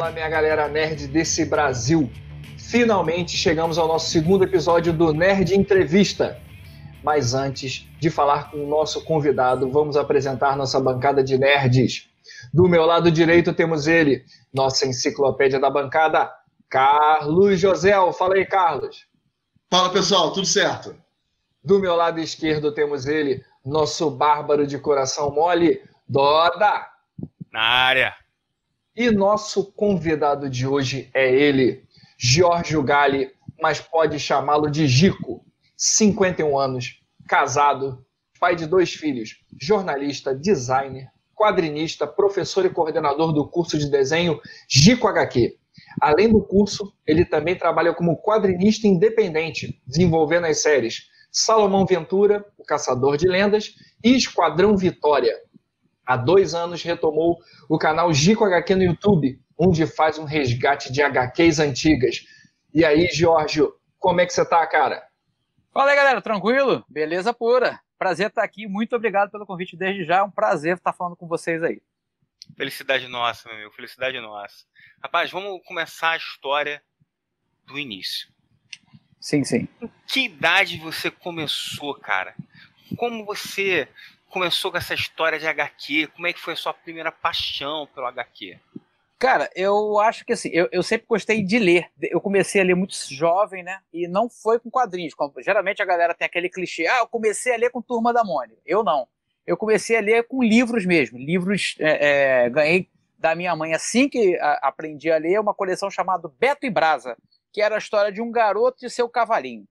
Fala, minha galera nerd desse Brasil. Finalmente chegamos ao nosso segundo episódio do Nerd Entrevista. Mas antes de falar com o nosso convidado, vamos apresentar nossa bancada de nerds. Do meu lado direito temos ele, nossa enciclopédia da bancada, Carlos Josel. Fala aí, Carlos. Fala, pessoal, tudo certo? Do meu lado esquerdo temos ele, nosso bárbaro de coração mole, Doda. Na área. E nosso convidado de hoje é ele, Giorgio Galli, mas pode chamá-lo de Gico. 51 anos, casado, pai de 2 filhos, jornalista, designer, quadrinista, professor e coordenador do curso de desenho Gico HQ. Além do curso, ele também trabalha como quadrinista independente, desenvolvendo as séries Salomão Ventura, O Caçador de Lendas e Esquadrão Vitória. Há 2 anos retomou o canal Gico HQ no YouTube, onde faz um resgate de HQs antigas. E aí, Giorgio, como é que você tá, cara? Fala aí, galera, tranquilo? Beleza pura. Prazer estar aqui, muito obrigado pelo convite desde já, é um prazer estar falando com vocês aí. Felicidade nossa, meu amigo, felicidade nossa. Rapaz, vamos começar a história do início. Sim, sim. Em que idade você começou, cara? Como você começou com essa história de HQ? Como é que foi a sua primeira paixão pelo HQ? Cara, eu acho que assim, eu sempre gostei de ler. Eu comecei a ler muito jovem, né? E não foi com quadrinhos. Geralmente a galera tem aquele clichê, eu comecei a ler com Turma da Mônica. Eu não. Eu comecei a ler com livros mesmo. Livros, ganhei da minha mãe assim que aprendi a ler, uma coleção chamada Beto e Brasa, que era a história de um garoto e seu cavalinho.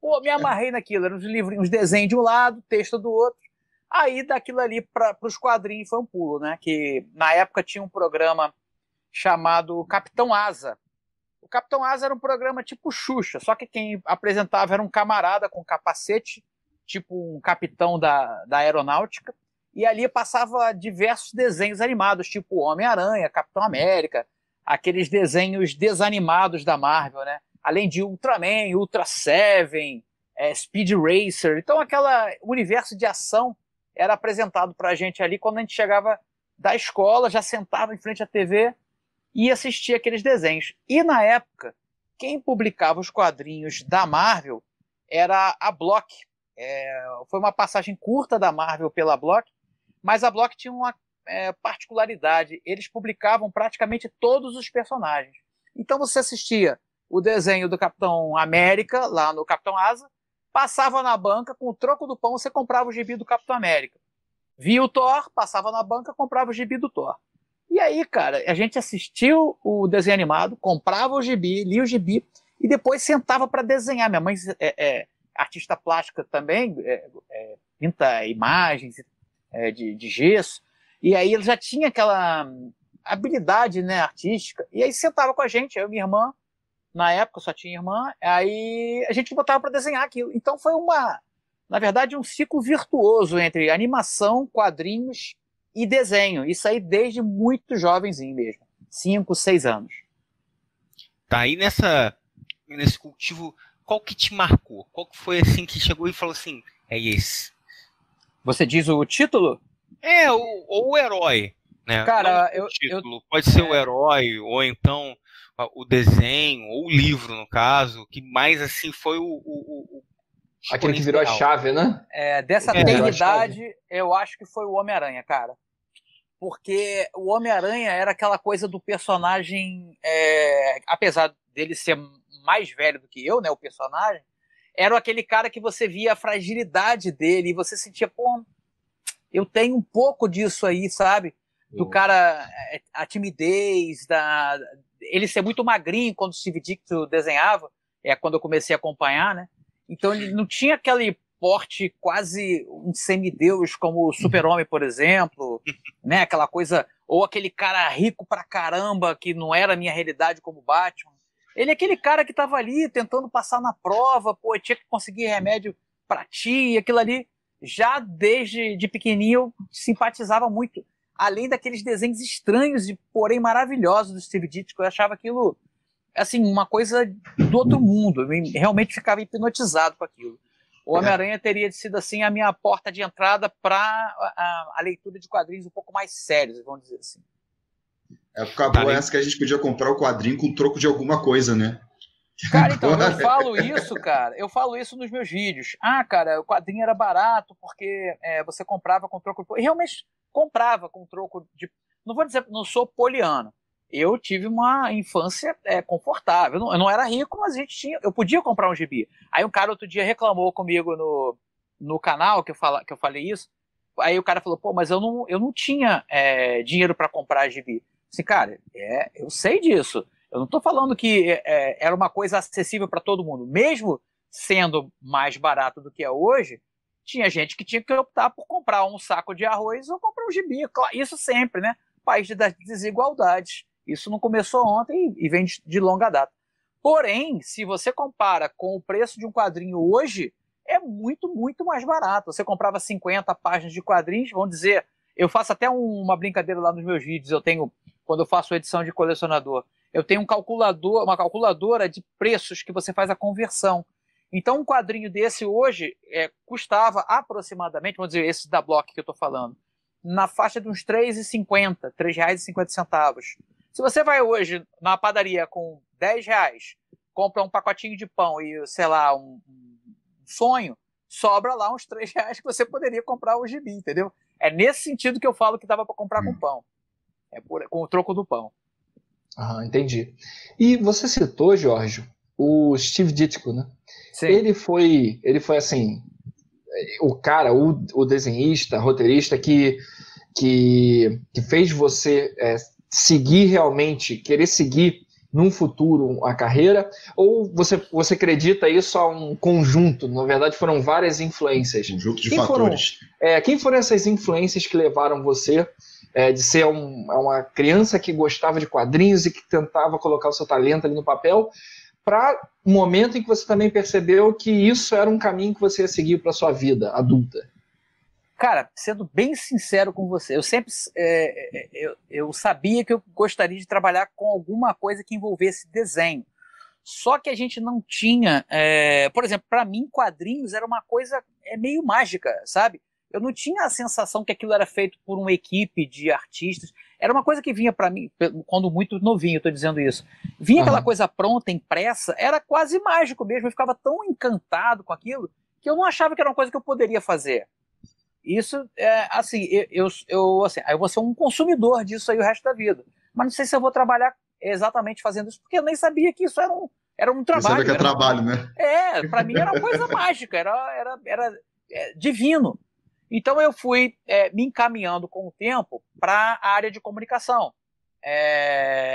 Pô, me amarrei naquilo. Eram uns desenhos de um lado, texto do outro. Aí daquilo ali para os quadrinhos foi um pulo, né? Que na época tinha um programa chamado Capitão Asa. O Capitão Asa era um programa tipo Xuxa, só que quem apresentava era um camarada com capacete, tipo um capitão da aeronáutica, e ali passava diversos desenhos animados, tipo Homem-Aranha, Capitão América, aqueles desenhos desanimados da Marvel, né? Além de Ultraman, Ultra Seven, Speed Racer. Então aquele universo de ação era apresentado pra gente ali quando a gente chegava da escola, já sentava em frente à TV e assistia aqueles desenhos. E na época, quem publicava os quadrinhos da Marvel era a Block. Foi uma passagem curta da Marvel pela Block, mas a Block tinha uma particularidade. Eles publicavam praticamente todos os personagens. Então você assistia o desenho do Capitão América, lá no Capitão Asa, passava na banca, com o troco do pão você comprava o gibi do Capitão América. Via o Thor, passava na banca, comprava o gibi do Thor. E aí, cara, a gente assistiu o desenho animado, comprava o gibi, lia o gibi, e depois sentava para desenhar. Minha mãe é artista plástica também, pinta imagens de gesso, e aí ele já tinha aquela habilidade, né, artística, e aí sentava com a gente, eu e minha irmã, na época só tinha irmã, aí a gente botava para desenhar aquilo. Então foi na verdade, um ciclo virtuoso entre animação, quadrinhos e desenho. Isso aí desde muito jovenzinho mesmo. 5, 6 anos. Tá aí nesse cultivo, qual que te marcou? Qual que foi assim que chegou e falou assim, é esse? Você diz o título? Ou o herói, né? Cara, o título. Pode ser o herói, ou então o desenho, ou o livro, no caso, que mais assim foi aquele que virou a chave, né? Dessa eternidade, eu acho que foi o Homem-Aranha, cara. Porque o Homem-Aranha era aquela coisa do personagem, apesar dele ser mais velho do que eu, né, o personagem, era aquele cara que você via a fragilidade dele e você sentia, pô, eu tenho um pouco disso aí, sabe? Do cara, a timidez, ele ser muito magrinho quando o Steve Ditko desenhava, quando eu comecei a acompanhar, né? Então ele não tinha aquele porte quase um semideus como o Super-Homem, por exemplo, né? Aquela coisa, ou aquele cara rico pra caramba que não era a minha realidade como Batman. Ele é aquele cara que tava ali tentando passar na prova, pô, tinha que conseguir remédio pra ti, e aquilo ali, já desde de pequenininho eu simpatizava muito. Além daqueles desenhos estranhos e porém maravilhosos do Steve Ditko, eu achava aquilo assim, uma coisa do outro mundo. Eu realmente ficava hipnotizado com aquilo. O Homem-Aranha teria sido assim a minha porta de entrada para a leitura de quadrinhos um pouco mais sérios, vamos dizer assim. Época boa essa que a gente podia comprar o quadrinho com troco de alguma coisa, né? Cara, então, eu falo isso nos meus vídeos. Ah, cara, o quadrinho era barato porque você comprava com troco de... E realmente comprava com troco de... Não vou dizer, não sou poliano. Eu tive uma infância confortável. Eu não era rico, mas eu podia comprar um gibi. Aí um cara outro dia reclamou comigo no canal que eu falei isso. Aí o cara falou, pô, mas eu não tinha dinheiro para comprar gibi. Assim, cara, eu sei disso. Eu não estou falando que era uma coisa acessível para todo mundo. Mesmo sendo mais barato do que é hoje, tinha gente que tinha que optar por comprar um saco de arroz ou comprar um gibi. Isso sempre, né? País das desigualdades. Isso não começou ontem e vem de longa data. Porém, se você compara com o preço de um quadrinho hoje, é muito, muito mais barato. Você comprava 50 páginas de quadrinhos, vamos dizer... Eu faço até uma brincadeira lá nos meus vídeos. Quando eu faço edição de colecionador, eu tenho uma calculadora de preços que você faz a conversão. Então, um quadrinho desse hoje custava aproximadamente, vamos dizer, esse da Block que eu estou falando, na faixa de uns R$3,50, R$3,50. Se você vai hoje na padaria com R$10, compra um pacotinho de pão e, sei lá, um sonho, sobra lá uns R$3 que você poderia comprar o gibi, entendeu? É nesse sentido que eu falo que dava para comprar com pão. Com o troco do pão. Entendi. E você citou, Jorge, o Steve Ditko, né? Sim. Ele foi assim, o desenhista, roteirista que fez você querer seguir num futuro a carreira, ou você acredita isso a um conjunto? Na verdade, foram várias influências. Conjunto de fatores. Quem foram essas influências que levaram você de ser uma criança que gostava de quadrinhos e que tentava colocar o seu talento ali no papel, para um momento em que você também percebeu que isso era um caminho que você ia seguir para sua vida adulta? Cara, sendo bem sincero com você, eu sempre eu sabia que eu gostaria de trabalhar com alguma coisa que envolvesse desenho. Só que a gente não tinha... por exemplo, para mim, quadrinhos era uma coisa meio mágica, sabe? Eu não tinha a sensação que aquilo era feito por uma equipe de artistas. Era uma coisa que vinha para mim, quando muito novinho, estou dizendo isso. Vinha aquela coisa pronta, impressa, era quase mágico mesmo. Eu ficava tão encantado com aquilo que eu não achava que era uma coisa que eu poderia fazer. Isso, assim, eu vou ser um consumidor disso aí o resto da vida. Mas não sei se eu vou trabalhar exatamente fazendo isso, porque eu nem sabia que isso era um trabalho. Você sabe que é trabalho, né? Para mim era uma coisa mágica, era divino. Então eu fui me encaminhando com o tempo para a área de comunicação.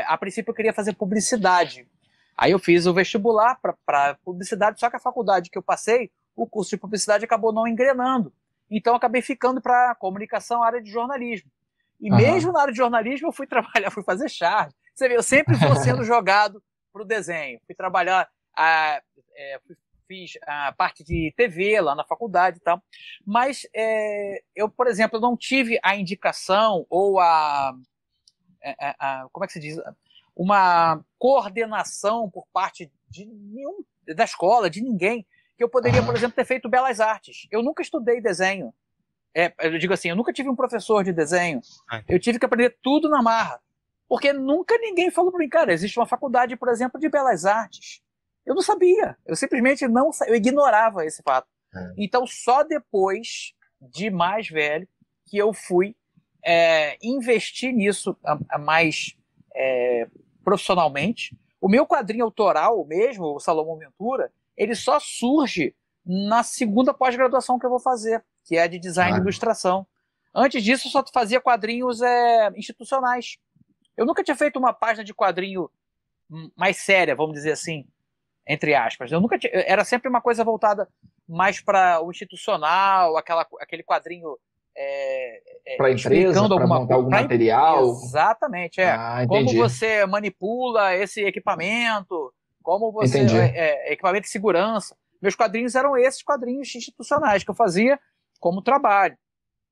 A princípio eu queria fazer publicidade. Aí eu fiz o vestibular para publicidade, só que a faculdade que eu passei, o curso de publicidade acabou não engrenando. Então eu acabei ficando para comunicação, área de jornalismo. E mesmo na área de jornalismo eu fui trabalhar, fui fazer charge. Você vê, eu sempre vou sendo jogado para o desenho. Fui trabalhar, fiz a parte de TV lá na faculdade e tal. Mas eu, por exemplo, não tive a indicação ou como é que se diz? Uma coordenação por parte da escola, de ninguém, que eu poderia, por exemplo, ter feito belas artes. Eu nunca estudei desenho. Eu digo assim, eu nunca tive um professor de desenho. Eu tive que aprender tudo na marra. Porque nunca ninguém falou para mim, cara, existe uma faculdade, por exemplo, de belas artes. Eu não sabia. Eu simplesmente eu ignorava esse fato. Então, só depois de mais velho que eu fui investir nisso mais profissionalmente. O meu quadrinho autoral mesmo, o Salomão Ventura, ele só surge na segunda pós-graduação que eu vou fazer, que é de design e ilustração. Antes disso, eu só fazia quadrinhos institucionais. Eu nunca tinha feito uma página de quadrinho mais séria, vamos dizer assim, entre aspas. Era sempre uma coisa voltada mais para o institucional, aquele quadrinho para a empresa, para montar algum material. Exatamente, como você manipula esse equipamento, como você equipamento de segurança. Meus quadrinhos eram esses quadrinhos institucionais que eu fazia como trabalho.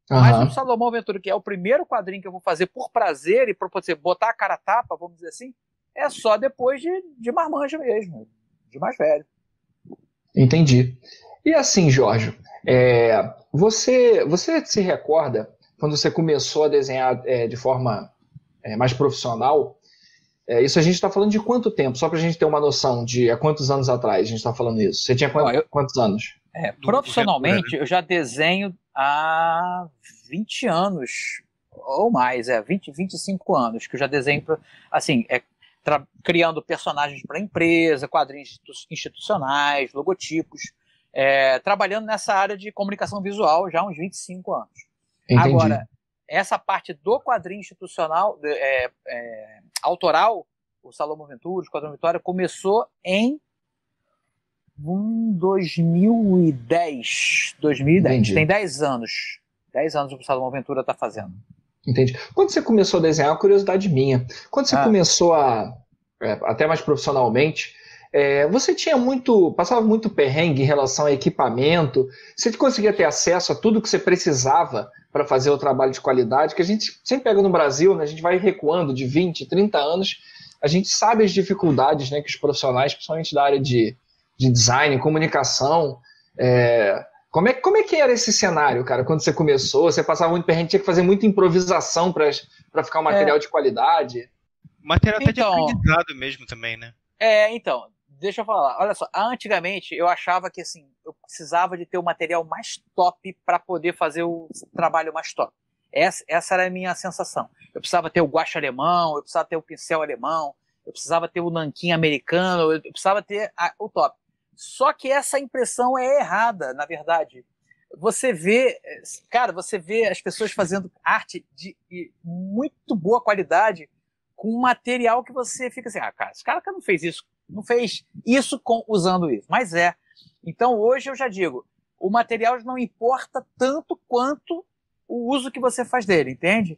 Mas o Salomão Ventura, que é o primeiro quadrinho que eu vou fazer por prazer e para botar a cara a tapa, vamos dizer assim, é só depois de marmanjo mesmo, de mais velho. Entendi. E assim, Jorge, você se recorda quando você começou a desenhar de forma mais profissional, isso a gente está falando de quanto tempo? Só para a gente ter uma noção de há quantos anos atrás a gente está falando isso. Você tinha quantos anos? Profissionalmente, eu já desenho há 20 anos, ou mais, 20, 25 anos, que eu já desenho, assim, criando personagens para empresa, quadrinhos institucionais, logotipos, trabalhando nessa área de comunicação visual já há uns 25 anos. Entendi. Agora, essa parte do quadrinho institucional, autoral, o Salomão Ventura, o Esquadrão Vitória, começou em 2010. Entendi. Tem 10 anos. 10 anos que o Salomão Ventura está fazendo. Entendi. Quando você começou a desenhar, uma curiosidade minha, quando você começou até mais profissionalmente, você passava muito perrengue em relação a equipamento? Você conseguia ter acesso a tudo que você precisava para fazer o trabalho de qualidade? Que a gente sempre pega no Brasil, né, a gente vai recuando de 20, 30 anos, a gente sabe as dificuldades, né, que os profissionais, principalmente da área de design, comunicação, como é que era esse cenário, cara, quando você começou? Você passava muito perrengue, tinha que fazer muita improvisação para ficar um material de qualidade? Material até de aprendizado mesmo também, né? Então, deixa eu falar. Olha só, antigamente eu achava que assim, eu precisava de ter o material mais top para poder fazer o trabalho mais top. Essa era a minha sensação. Eu precisava ter o guache alemão, eu precisava ter o pincel alemão, eu precisava ter o nanquim americano, eu precisava ter o top. Só que essa impressão é errada, na verdade. Você vê as pessoas fazendo arte de muito boa qualidade com um material que você fica assim, cara, esse cara não fez isso usando isso. Mas Então hoje eu já digo, o material não importa tanto quanto o uso que você faz dele, entende?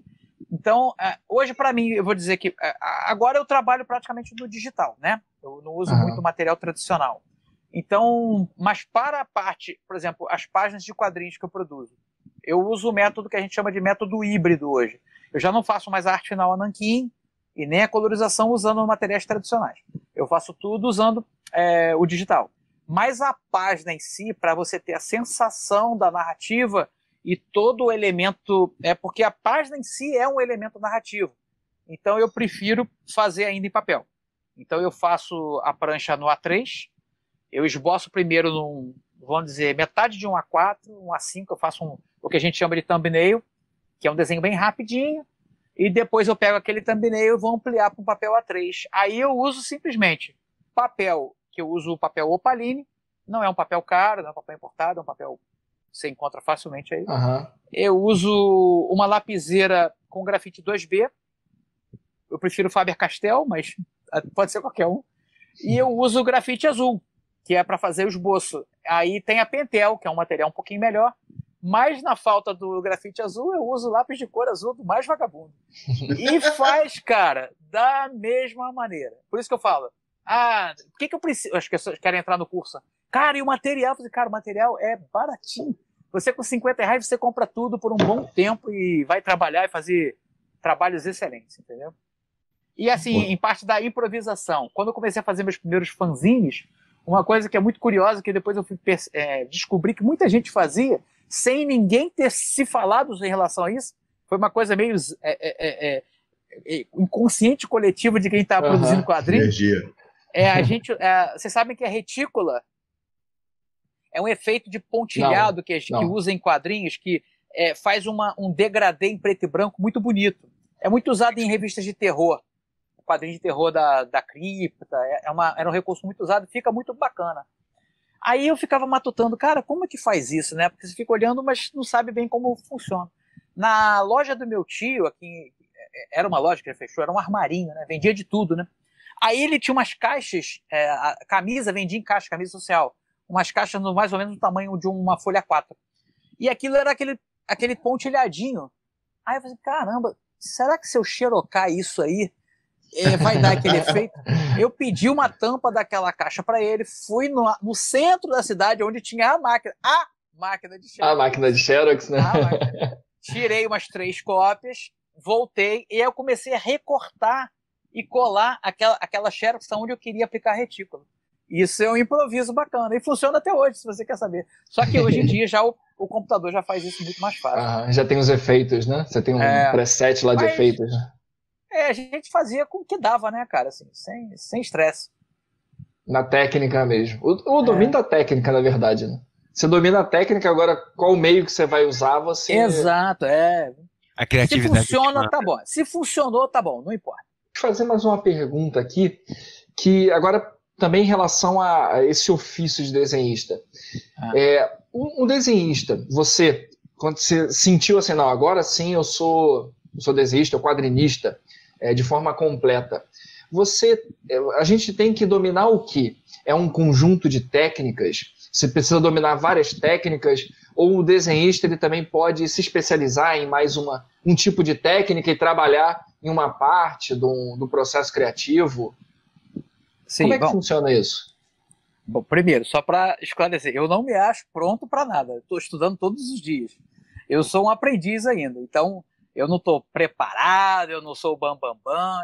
Então, hoje para mim, eu vou dizer que agora eu trabalho praticamente no digital, né? Eu não uso muito material tradicional. Então, mas para a parte, por exemplo, as páginas de quadrinhos que eu produzo, eu uso o método que a gente chama de método híbrido hoje. Eu já não faço mais a arte final a nanquim e nem a colorização usando materiais tradicionais. Eu faço tudo usando o digital. Mas a página em si, para você ter a sensação da narrativa e todo o elemento... porque a página em si é um elemento narrativo. Então eu prefiro fazer ainda em papel. Então eu faço a prancha no A3, eu esboço primeiro vamos dizer, metade de um A4, um A5, eu faço o que a gente chama de thumbnail, que é um desenho bem rapidinho, e depois eu pego aquele thumbnail e vou ampliar para um papel A3. Aí eu uso simplesmente papel, que eu uso o papel Opaline, não é um papel caro, não é um papel importado, é um papel que você encontra facilmente aí. Eu uso uma lapiseira com grafite 2B, eu prefiro Faber-Castell, mas pode ser qualquer um, e eu uso o grafite azul, que é para fazer o esboço. Aí tem a Pentel, que é um material um pouquinho melhor, mas na falta do grafite azul, eu uso lápis de cor azul do mais vagabundo. E faz, cara, da mesma maneira. Por isso que eu falo, por que eu preciso... As pessoas querem entrar no curso. Cara, e o material? Eu falei, cara, o material é baratinho. Você com R$50, você compra tudo por um bom tempo e vai trabalhar e fazer trabalhos excelentes, entendeu? E assim, em parte da improvisação, quando eu comecei a fazer meus primeiros fanzines, uma coisa que é muito curiosa, que depois eu fui descobrir que muita gente fazia, sem ninguém ter se falado em relação a isso, foi uma coisa meio inconsciente coletivo de quem está produzindo quadrinhos. Vocês sabem que a retícula é um efeito de pontilhado que usa em quadrinhos, que faz um degradê em preto e branco muito bonito. É muito usado em revistas de terror. O quadrinho de terror da Cripta, era um recurso muito usado, fica muito bacana. Aí eu ficava matutando, cara, como é que faz isso, né? Porque você fica olhando, mas não sabe bem como funciona. Na loja do meu tio, aqui, era uma loja que ele fechou, era um armarinho, né? Vendia de tudo, né? Aí ele tinha umas caixas, a camisa, vendia em caixa, camisa social, umas caixas mais ou menos do tamanho de uma folha 4. E aquilo era aquele pontilhadinho. Aí eu falei, caramba, será que se eu xerocar isso aí, vai dar aquele efeito? Eu pedi uma tampa daquela caixa para ele, fui no centro da cidade, onde tinha a máquina de Xerox. A máquina de Xerox, né? Tirei umas 3 cópias, voltei, e aí eu comecei a recortar e colar aquela Xerox onde eu queria aplicar retícula. Isso é um improviso bacana, e funciona até hoje, se você quer saber. Só que hoje em dia já o computador já faz isso muito mais fácil. Já tem os efeitos, né? Você tem um preset lá de efeitos, né? a gente fazia com o que dava, né, cara? Assim, sem estresse. Na técnica mesmo. O domínio da técnica, na verdade, né? Você domina a técnica, agora qual meio que você vai usar, você... Exato, A criatividade. Se funciona, tá bom. Se funcionou, tá bom, não importa. Vou fazer mais uma pergunta aqui, que agora também em relação a esse ofício de desenhista. Um desenhista, você, quando você sentiu assim, não, agora sim eu sou desenhista, eu quadrinista, de forma completa. A gente tem que dominar o quê? É um conjunto de técnicas? Você precisa dominar várias técnicas? Ou o desenhista ele também pode se especializar em mais um tipo de técnica e trabalhar em uma parte do processo criativo? Sim, como é que funciona isso? Bom, primeiro, só para esclarecer, eu não me acho pronto para nada. Estou estudando todos os dias. Eu sou um aprendiz ainda, então eu não estou preparado, eu não sou o bam.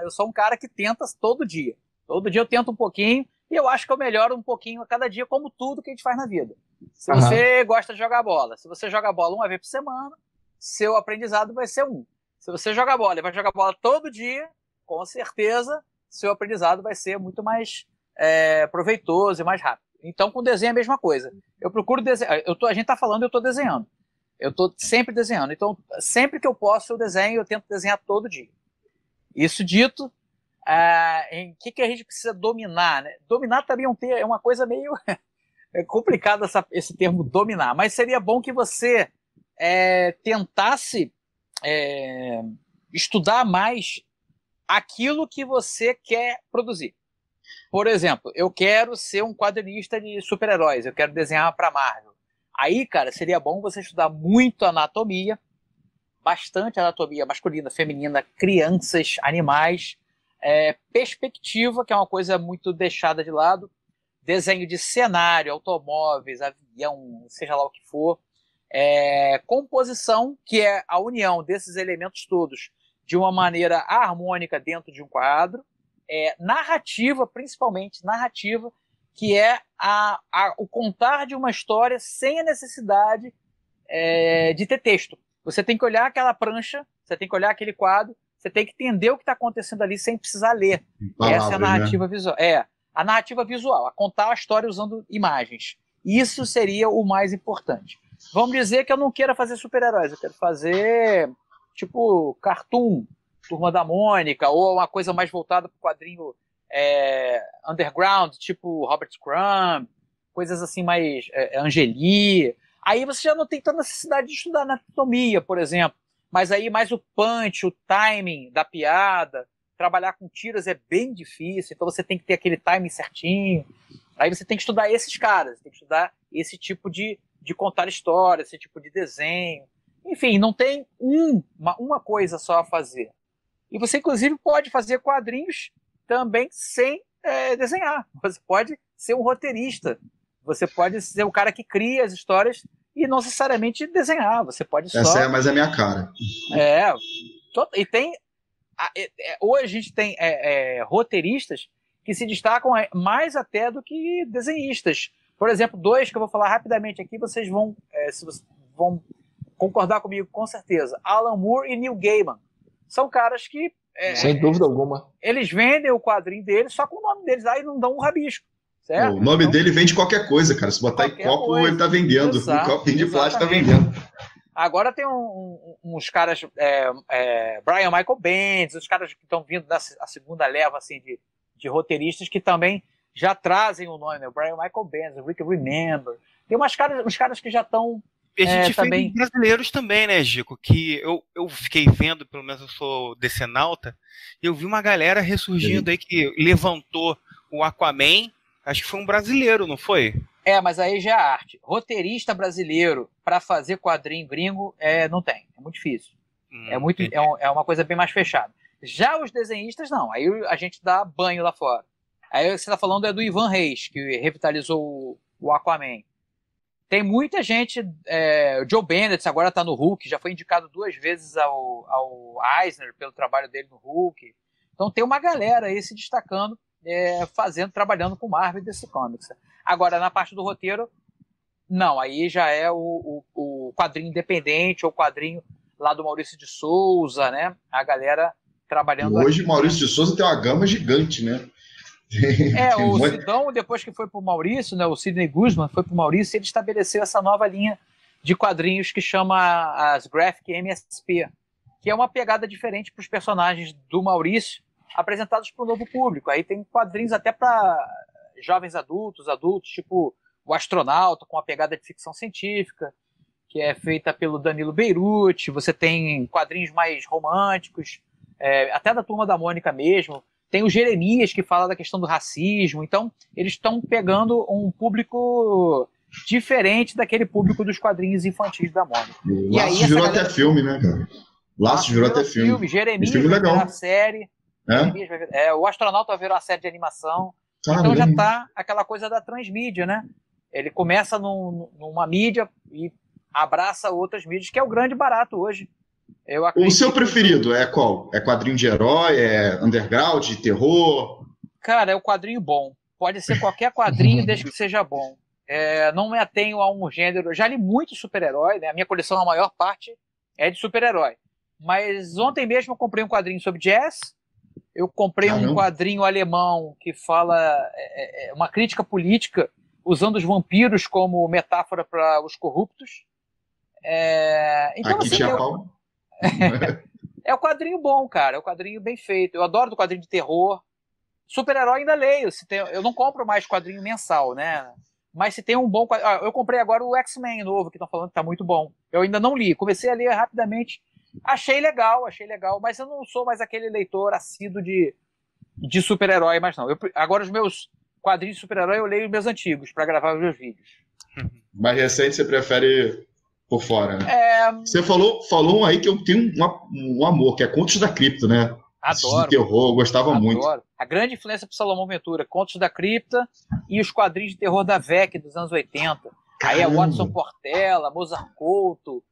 Eu sou um cara que tenta todo dia. Todo dia eu tento um pouquinho e eu acho que eu melhoro um pouquinho a cada dia, como tudo que a gente faz na vida. Se você gosta de jogar bola, se você joga bola uma vez por semana, seu aprendizado vai ser 1. Se você joga bola e vai jogar bola todo dia, com certeza seu aprendizado vai ser muito mais proveitoso e mais rápido. Então, com desenho é a mesma coisa. Eu procuro desenhar. A gente está falando, eu estou desenhando. Eu estou sempre desenhando. Então, sempre que eu posso, eu desenho, eu tento desenhar todo dia. Isso dito, em que a gente precisa dominar, né? Dominar também é uma coisa meio complicada, esse termo dominar, mas seria bom que você tentasse estudar mais aquilo que você quer produzir. Por exemplo, eu quero ser um quadrinista de super-heróis, eu quero desenhar para Marvel. Aí, cara, seria bom você estudar muito anatomia, bastante anatomia masculina, feminina, crianças, animais, perspectiva, que é uma coisa muito deixada de lado, desenho de cenário, automóveis, avião, seja lá o que for, composição, que é a união desses elementos todos de uma maneira harmônica dentro de um quadro, narrativa, principalmente narrativa, que é o contar de uma história sem a necessidade de ter texto. Você tem que olhar aquela prancha, você tem que olhar aquele quadro, você tem que entender o que está acontecendo ali sem precisar ler. Palavras, essa é a narrativa visual. A narrativa visual, a contar a história usando imagens. Isso seria o mais importante. Vamos dizer que eu não queira fazer super-heróis, eu quero fazer tipo cartoon, Turma da Mônica, ou uma coisa mais voltada para o quadrinho underground, tipo Robert Crumb, coisas assim mais Angeli. Aí você já não tem tanta necessidade de estudar anatomia, por exemplo, mas aí mais o punch, o timing da piada, trabalhar com tiras é bem difícil, então você tem que ter aquele timing certinho. Aí você tem que estudar esses caras, tem que estudar esse tipo de contar história, esse tipo de desenho. Enfim, não tem uma coisa só a fazer. E você, inclusive, pode fazer quadrinhos também sem desenhar. Você pode ser um roteirista. Você pode ser o cara que cria as histórias e não necessariamente desenhar. Você pode só... Essa é mais a minha cara. E tem... Hoje a gente tem roteiristas que se destacam mais até do que desenhistas. Por exemplo, 2 que eu vou falar rapidamente aqui, vocês vão concordar comigo com certeza. Alan Moore e Neil Gaiman. São caras que... sem dúvida alguma. Eles vendem o quadrinho deles só com o nome deles, aí não dão um rabisco. Certo? O nome dele vende qualquer coisa, cara. Se botar em copo, coisa. Ele tá vendendo. Um copinho de plástico tá vendendo. Agora tem uns caras, Brian Michael Bendis, os caras que estão vindo da segunda leva assim, de roteiristas que também já trazem o nome, né? O Brian Michael Bendis, o Rick Remember. Tem uns caras que já estão... E a gente também... fez brasileiros também, né, Gico? Que eu fiquei vendo, pelo menos eu sou decenalta, e eu vi uma galera ressurgindo aí que levantou o Aquaman. Acho que foi um brasileiro, não foi? Mas aí já é arte. Roteirista brasileiro para fazer quadrinho gringo não tem. É muito difícil. É uma coisa bem mais fechada. Já os desenhistas, não. Aí a gente dá banho lá fora. Aí você está falando do Ivan Reis, que revitalizou o Aquaman. Tem muita gente... o Joe Bennett agora está no Hulk, já foi indicado 2 vezes ao Eisner pelo trabalho dele no Hulk. Então tem uma galera aí se destacando, trabalhando com Marvel e DC Comics. Agora, na parte do roteiro, não, aí já é o quadrinho independente, ou o quadrinho lá do Maurício de Souza, né? A galera trabalhando hoje aqui. Maurício de Souza tem uma gama gigante, né? O Sidão, depois que foi pro Maurício, né, o Sidney Guzman foi pro Maurício, ele estabeleceu essa nova linha de quadrinhos que chama as Graphic MSP, que é uma pegada diferente para os personagens do Maurício, apresentados para o novo público. Aí tem quadrinhos até para jovens adultos, tipo o Astronauta, com uma pegada de ficção científica, que é feita pelo Danilo Beirute. Você tem quadrinhos mais românticos, até da Turma da Mônica mesmo. Tem o Jeremias, que fala da questão do racismo. Então, eles estão pegando um público diferente daquele público dos quadrinhos infantis da Mônica. Laços virou até filme, né, cara? Laços virou até filme. Jeremias filme vai legal. virar série. O Astronauta vai virar uma série de animação. Caramba. Então já tá aquela coisa da transmídia, né? Ele começa numa mídia e abraça outras mídias, que é o grande barato hoje. O seu preferido é qual? É quadrinho de herói? É underground, de terror? Cara, é o quadrinho bom. Pode ser qualquer quadrinho, desde que seja bom. Não me atenho a um gênero. Eu já li muito super-herói, né? A minha coleção, a maior parte, é de super-herói. Mas ontem mesmo eu comprei um quadrinho sobre jazz. Eu comprei um quadrinho alemão que fala uma crítica política, usando os vampiros como metáfora para os corruptos. Então, aqui assim, tinha pau. É um quadrinho bom, cara. É um quadrinho bem feito. Eu adoro do quadrinho de terror. Super-herói ainda leio. Eu não compro mais quadrinho mensal, né? Mas se tem um bom quadrinho... eu comprei agora o X-Men novo, que estão falando que tá muito bom. Eu ainda não li. Comecei a ler rapidamente. Achei legal. Mas eu não sou mais aquele leitor assíduo de super-herói, mais não. Agora os meus quadrinhos de super-herói eu leio os meus antigos para gravar os meus vídeos. Mais recente você prefere por fora, né? Você falou um aí que eu tenho um amor, que é Contos da Cripta, né? Adoro. De terror, eu gostava muito. A grande influência pro Salomão Ventura, Contos da Cripta e os quadrinhos de terror da VEC dos anos 80. Caramba. Aí é Watson Portela, Mozart Couto,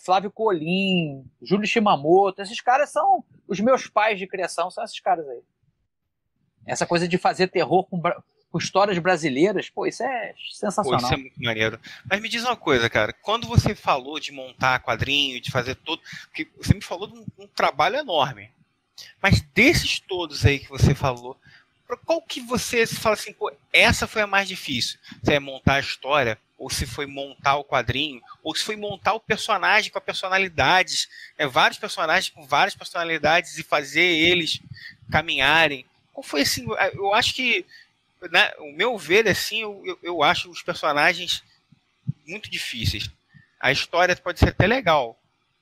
Flávio Colim, Júlio Shimamoto. Esses caras são os meus pais de criação, são esses caras aí. Essa coisa de fazer terror com histórias brasileiras, isso é sensacional. Isso é muito maneiro. Mas me diz uma coisa, cara, quando você falou de montar quadrinho, de fazer tudo, que você me falou de um trabalho enorme, mas desses todos aí que você falou, qual que você fala assim, essa foi a mais difícil? Se é montar a história, ou se foi montar o quadrinho, ou se foi montar o personagem com as personalidades, vários personagens com várias personalidades e fazer eles caminharem. Qual foi assim? Eu acho que, né, o meu ver, assim, eu acho os personagens muito difíceis. A história pode ser até legal,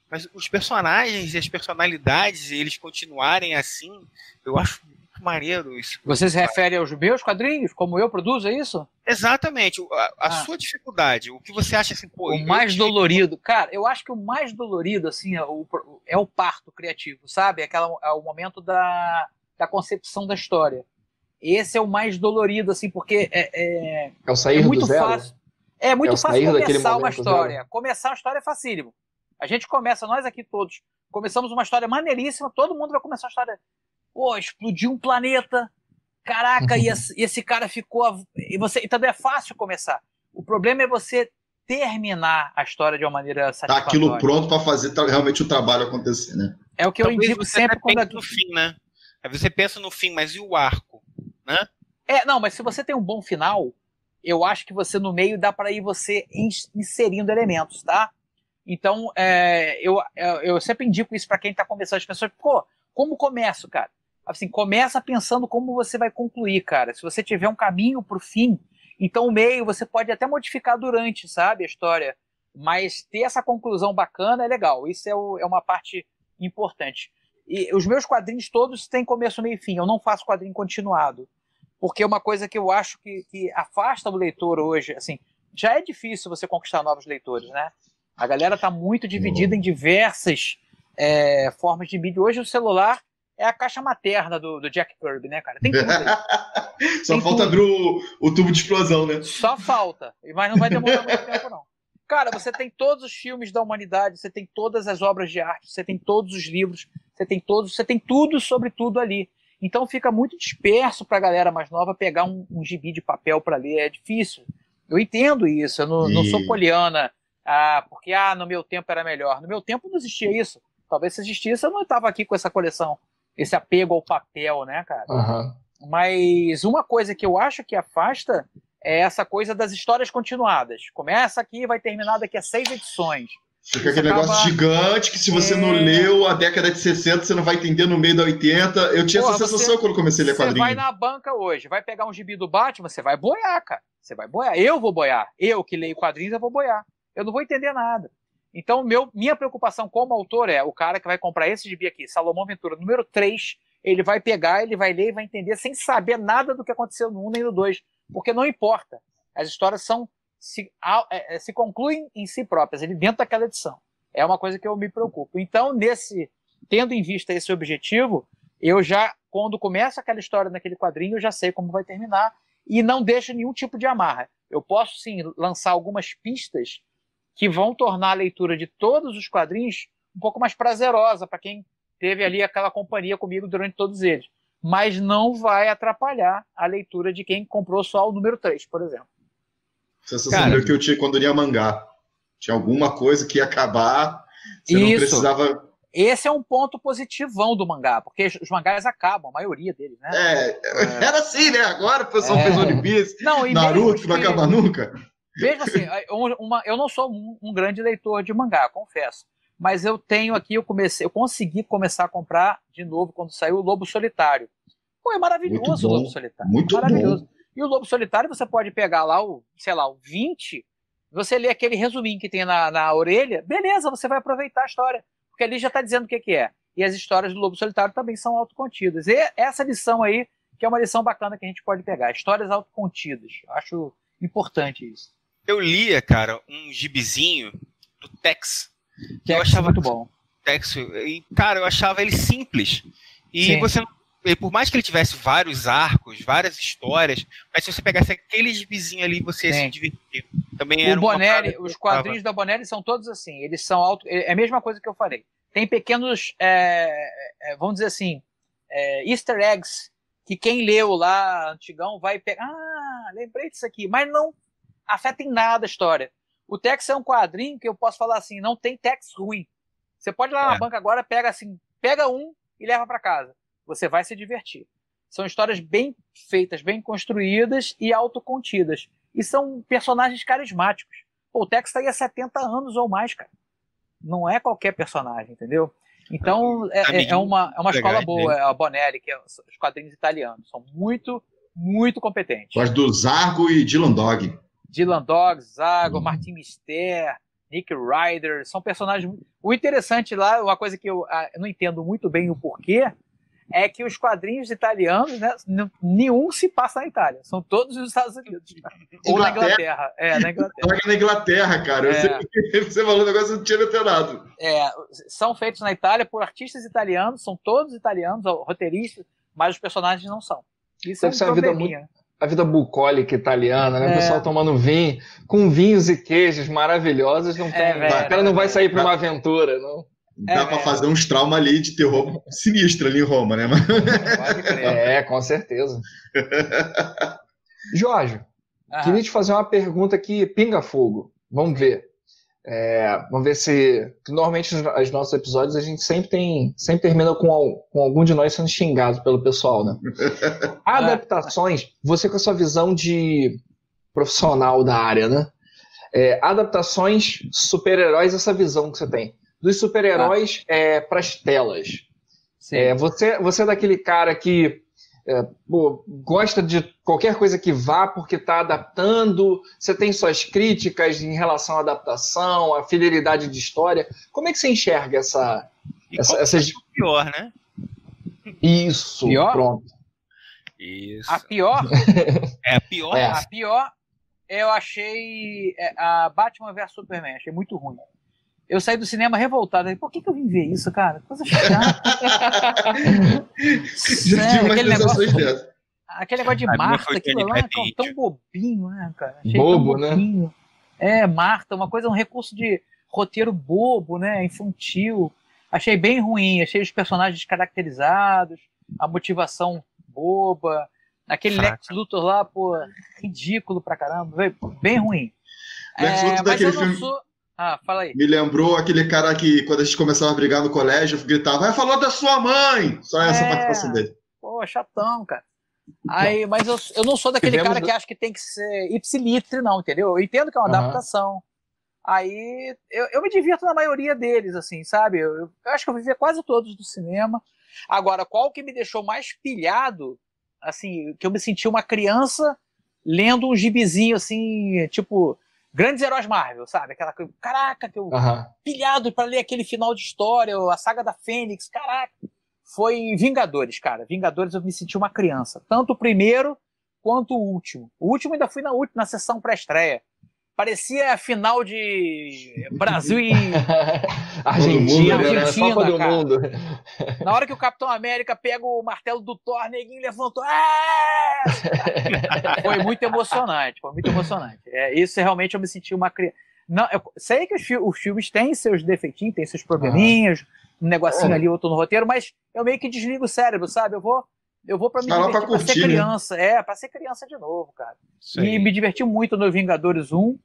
mas os personagens e as personalidades, eles continuarem assim, eu acho muito maneiro isso. Você se refere aos meus quadrinhos? Como eu produzo, é isso? Exatamente. A sua dificuldade, o que você acha assim, o mais dolorido. Cara, eu acho que o mais dolorido, assim, é o parto criativo, sabe? É o momento da concepção da história. Esse é o mais dolorido, assim, porque é o sair muito do zero. fácil. É muito fácil começar uma história. Zero. Começar uma história é facílimo. A gente começa, nós aqui todos, começamos uma história maneiríssima, todo mundo vai começar a história. Explodiu um planeta, caraca, e esse cara ficou... Então é fácil começar. O problema é você terminar a história de uma maneira satisfatória. Tá aquilo pronto para fazer realmente o trabalho acontecer, né? É o que talvez eu indico sempre quando... no fim, né? Aí você pensa no fim, mas e o arco, né? Não, mas se você tem um bom final, eu acho que você no meio dá para ir você inserindo elementos, tá? Então, eu sempre indico isso para quem tá começando. As pessoas, como começo, cara? Assim, começa pensando como você vai concluir, cara. Se você tiver um caminho pro fim, então o meio você pode até modificar durante, sabe, a história. Mas ter essa conclusão bacana é legal. Isso é uma parte importante. E os meus quadrinhos todos têm começo, meio e fim. Eu não faço quadrinho continuado. Porque é uma coisa que eu acho que afasta o leitor hoje. Assim, já é difícil você conquistar novos leitores, né? A galera tá muito dividida em diversas formas de mídia. Hoje o celular é a caixa materna do Jack Kirby, né, cara? Tem tudo aí. Só falta abrir o tubo de explosão, né? Só falta. Mas não vai demorar muito tempo, não. Cara, você tem todos os filmes da humanidade, você tem todas as obras de arte, você tem todos os livros, você tem tudo sobre tudo ali. Então fica muito disperso pra galera mais nova pegar um gibi de papel para ler. É difícil. Eu entendo isso. Eu não sou poliana. Porque no meu tempo era melhor. No meu tempo não existia isso. Talvez se existisse, eu não estava aqui com essa coleção, esse apego ao papel, né, cara? Uhum. Mas uma coisa que eu acho que afasta é essa coisa das histórias continuadas. Começa aqui e vai terminar daqui a 6 edições. Fica aquele negócio gigante que se você não leu a década de 60, você não vai entender no meio da 80. Eu tinha essa sensação quando comecei a ler quadrinhos. Você vai na banca hoje, vai pegar um gibi do Batman, você vai boiar, cara. Você vai boiar. Eu vou boiar. Eu que leio quadrinhos, eu vou boiar. Eu não vou entender nada. Então, minha preocupação como autor é o cara que vai comprar esse gibi aqui, Salomão Ventura, número 3, ele vai pegar, ele vai ler e vai entender sem saber nada do que aconteceu no 1 nem no 2. Porque não importa. As histórias se concluem em si próprias, ele dentro daquela edição. É uma coisa que eu me preocupo. Então, tendo em vista esse objetivo, eu já, quando começa aquela história naquele quadrinho, eu já sei como vai terminar e não deixo nenhum tipo de amarra. Eu posso, sim, lançar algumas pistas que vão tornar a leitura de todos os quadrinhos um pouco mais prazerosa para quem teve ali aquela companhia comigo durante todos eles. Mas não vai atrapalhar a leitura de quem comprou só o número 3, por exemplo. Sensação que eu tinha quando lia mangá. Tinha alguma coisa que ia acabar, você não precisava... Esse é um ponto positivão do mangá, porque os mangás acabam, a maioria deles, né? Era assim, né? Agora o pessoal fez One Piece, Naruto, que não acaba nunca. Veja assim, eu não sou um grande leitor de mangá, confesso. Mas eu tenho aqui, eu consegui começar a comprar de novo quando saiu o Lobo Solitário. Pô, é maravilhoso o Lobo Solitário. Muito maravilhoso. Bom. E o Lobo Solitário você pode pegar lá o 20, você lê aquele resuminho que tem na orelha, beleza, você vai aproveitar a história, porque ali já está dizendo o que é. E as histórias do Lobo Solitário também são autocontidas. E essa lição aí, que é uma lição bacana que a gente pode pegar, histórias autocontidas. Acho importante isso. Eu lia, cara, um gibizinho do Tex. Que eu achava muito bom. Tex, e, cara, eu achava ele simples. E por mais que ele tivesse vários arcos, várias histórias, mas se você pegasse aquele gibizinho ali, você ia se divertir. Também era os quadrinhos da Bonelli são todos assim, eles são é a mesma coisa que eu falei. Tem pequenos, vamos dizer assim, easter eggs, que quem leu lá, antigão, vai pegar, lembrei disso aqui, mas não afeta em nada a história. O Tex é um quadrinho que eu posso falar assim, não tem Tex ruim. Você pode ir lá na banca agora, pega um e leva para casa. Você vai se divertir. São histórias bem feitas, bem construídas e autocontidas. E são personagens carismáticos. Pô, o Tex está aí há 70 anos ou mais, cara. Não é qualquer personagem, entendeu? Então, é uma escola boa, a Bonelli, que os quadrinhos italianos. São muito, muito competentes. Gosto do Zargo e Dylan Dog. Dylan Dog, Zago, Martin Mister, Nick Ryder, são personagens... O interessante lá, uma coisa que eu não entendo muito bem o porquê, é que os quadrinhos italianos, né, nenhum se passa na Itália, são todos nos Estados Unidos. Ou na Inglaterra. Na Inglaterra. Na Inglaterra, cara. Você falou um negócio que eu não tinha entenado. São feitos na Itália por artistas italianos, são todos italianos, roteiristas, mas os personagens não são. Isso deve ser a vida bucólica italiana, né? O pessoal tomando vinho, com vinhos e queijos maravilhosos, não tem. O cara não vai sair para uma aventura, não. Dá pra fazer uns traumas ali de terror sinistro ali em Roma, né? Pode crer. Com certeza. Jorge, queria te fazer uma pergunta que pinga fogo. Vamos ver. Vamos ver se... Normalmente, os nossos episódios, a gente sempre termina com algum de nós sendo xingado pelo pessoal, né? Adaptações, você com a sua visão de profissional da área, né? Adaptações, super-heróis, essa visão que você tem. Dos super-heróis para as telas. Você é daquele cara que gosta de qualquer coisa que vá porque está adaptando, você tem suas críticas em relação à adaptação, à fidelidade de história. Como é que você enxerga essa... pior, né? Isso, pior? Pronto. Isso. A pior? A pior? A pior, eu achei a Batman vs Superman, achei muito ruim. Eu saí do cinema revoltado. Por que eu vim ver isso, cara? Coisa chata. Já tive umas sensações dessas. Aquele negócio de Marta, aquilo lá, tão bobinho, né, cara? Achei bobo, tão bobinho, né? Marta, uma coisa, um recurso de roteiro bobo, né? Infantil. Achei bem ruim. Achei os personagens descaracterizados, a motivação boba. Aquele Lex Luthor lá, ridículo pra caramba. Bem ruim. Lex Luthor daquele filme... Fala aí. Me lembrou aquele cara que, quando a gente começava a brigar no colégio, gritava, vai falar da sua mãe! Só essa participação dele. Pô, chatão, cara. Aí, mas eu não sou daquele cara que acha que tem que ser ipsilitre, não, entendeu? Eu entendo que é uma adaptação. Aí, eu me divirto na maioria deles, assim, sabe? Eu acho que eu vivi quase todos do cinema. Agora, qual que me deixou mais pilhado, assim, que eu me senti uma criança lendo um gibizinho, assim, tipo... Grandes Heróis Marvel, sabe? Aquela coisa, caraca, que eu pilhado pra ler aquele final de história, a saga da Fênix, caraca. Foi Vingadores, cara. Vingadores eu me senti uma criança. Tanto o primeiro quanto o último. O último ainda fui na sessão pré-estreia. Parecia a final de Brasil e Argentina, do mundo. Na hora que o Capitão América pega o martelo do Thor, neguinho levantou. Foi muito emocionante, isso realmente eu me senti uma criança. Não, eu sei que os filmes têm seus defeitinhos, têm seus probleminhas, um negocinho ali, outro no roteiro, mas eu meio que desligo o cérebro, sabe? Eu vou pra me divertir, pra ser criança. Pra ser criança de novo, cara. Sim. E me diverti muito no Vingadores 1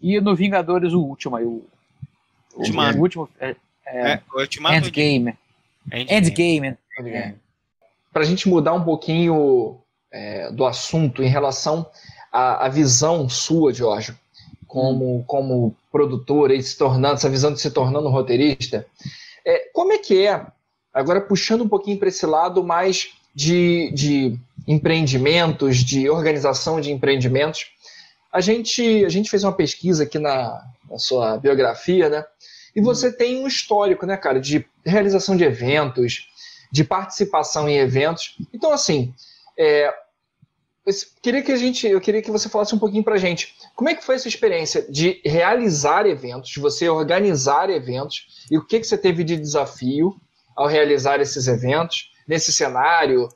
e no Vingadores o último aí. O último. Endgame. Endgame. Pra gente mudar um pouquinho do assunto em relação à visão sua, Jorge, como produtor, essa visão de se tornando roteirista, como é que agora puxando um pouquinho para esse lado mais de empreendimentos, de organização de empreendimentos, a gente fez uma pesquisa aqui na sua biografia, né? E você tem um histórico, né, cara, de realização de eventos, de participação em eventos. Então, assim, eu queria que você falasse um pouquinho pra gente. Como é que foi essa experiência de realizar eventos, de você organizar eventos, e o que você teve de desafio ao realizar esses eventos, nesse cenário?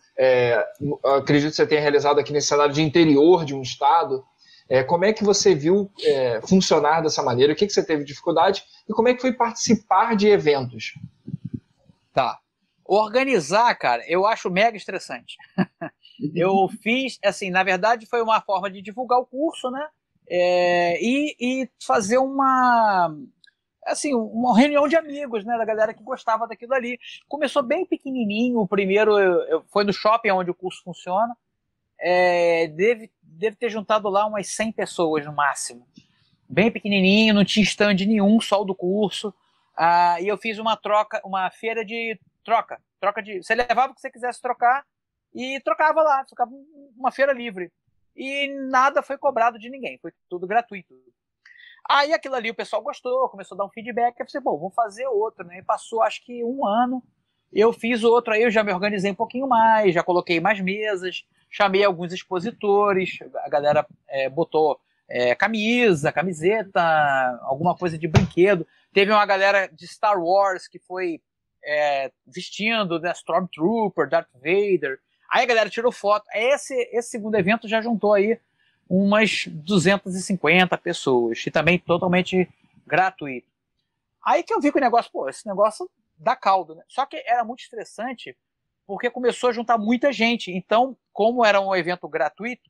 Acredito que você tenha realizado aqui nesse cenário de interior de um estado. Como é que você viu funcionar dessa maneira? O que você teve dificuldade? E como é que foi participar de eventos? Tá. Organizar, cara, eu acho mega estressante. Eu fiz, assim, na verdade foi uma forma de divulgar o curso, né? E fazer uma reunião de amigos, né? Da galera que gostava daquilo ali. Começou bem pequenininho. O primeiro foi no shopping onde o curso funciona. Deve ter juntado lá umas 100 pessoas no máximo. Bem pequenininho, não tinha stand nenhum, só o do curso. E eu fiz uma feira de troca de... Você levava o que você quisesse trocar e trocava lá, ficava uma feira livre. E nada foi cobrado de ninguém, foi tudo gratuito. Aí aquilo ali o pessoal gostou, começou a dar um feedback, eu falei, vou fazer outro, né? E passou acho que um ano, eu fiz outro, aí eu já me organizei um pouquinho mais, já coloquei mais mesas, chamei alguns expositores, a galera botou camisa, camiseta, alguma coisa de brinquedo. Teve uma galera de Star Wars que foi vestindo, né, Stormtrooper, Darth Vader. Aí a galera tirou foto. Esse segundo evento já juntou aí umas 250 pessoas, e também totalmente gratuito. Aí que eu vi que o negócio, esse negócio dá caldo, né? Só que era muito estressante, porque começou a juntar muita gente. Então, como era um evento gratuito,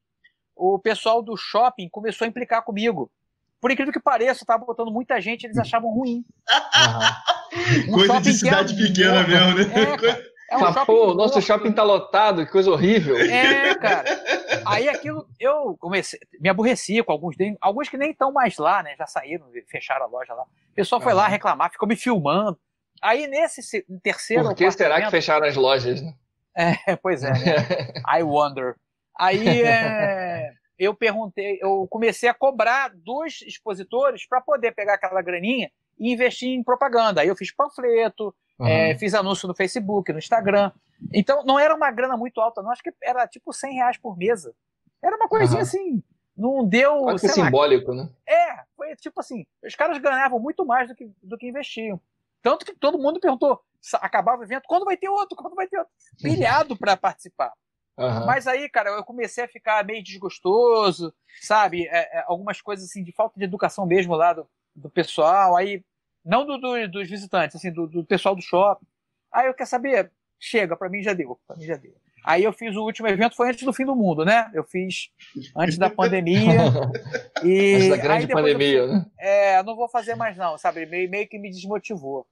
o pessoal do shopping começou a implicar comigo. Por incrível que pareça, eu tava botando muita gente, eles achavam ruim. Coisa de cidade pequena mesmo, né? Nosso shopping tá lotado, que coisa horrível. Cara. Aí aquilo, eu comecei, me aborreci com alguns que nem estão mais lá, né? Já saíram, fecharam a loja lá. O pessoal foi lá reclamar, ficou me filmando. Aí nesse terceiro... Por que será que fecharam as lojas, né? Pois é, né? I wonder. Aí eu comecei a cobrar dos expositores para poder pegar aquela graninha e investir em propaganda. Aí eu fiz panfleto, fiz anúncio no Facebook, no Instagram. Então não era uma grana muito alta, não. Acho que era tipo R$100 por mesa. Era uma coisinha assim, não deu... Quase que simbólico, né? Foi tipo assim, os caras ganhavam muito mais do que investiam. Tanto que todo mundo perguntou, acabava o evento, quando vai ter outro? Pilhado para participar. Mas aí, cara, eu comecei a ficar meio desgostoso, sabe? Algumas coisas assim, de falta de educação mesmo lá do pessoal, aí, não dos visitantes, assim, do pessoal do shopping. Aí eu quero saber, chega, pra mim já deu. Aí eu fiz o último evento, foi antes do fim do mundo, né? Eu fiz antes da pandemia. E antes da grande pandemia, né? Não vou fazer mais não, sabe? Meio que me desmotivou.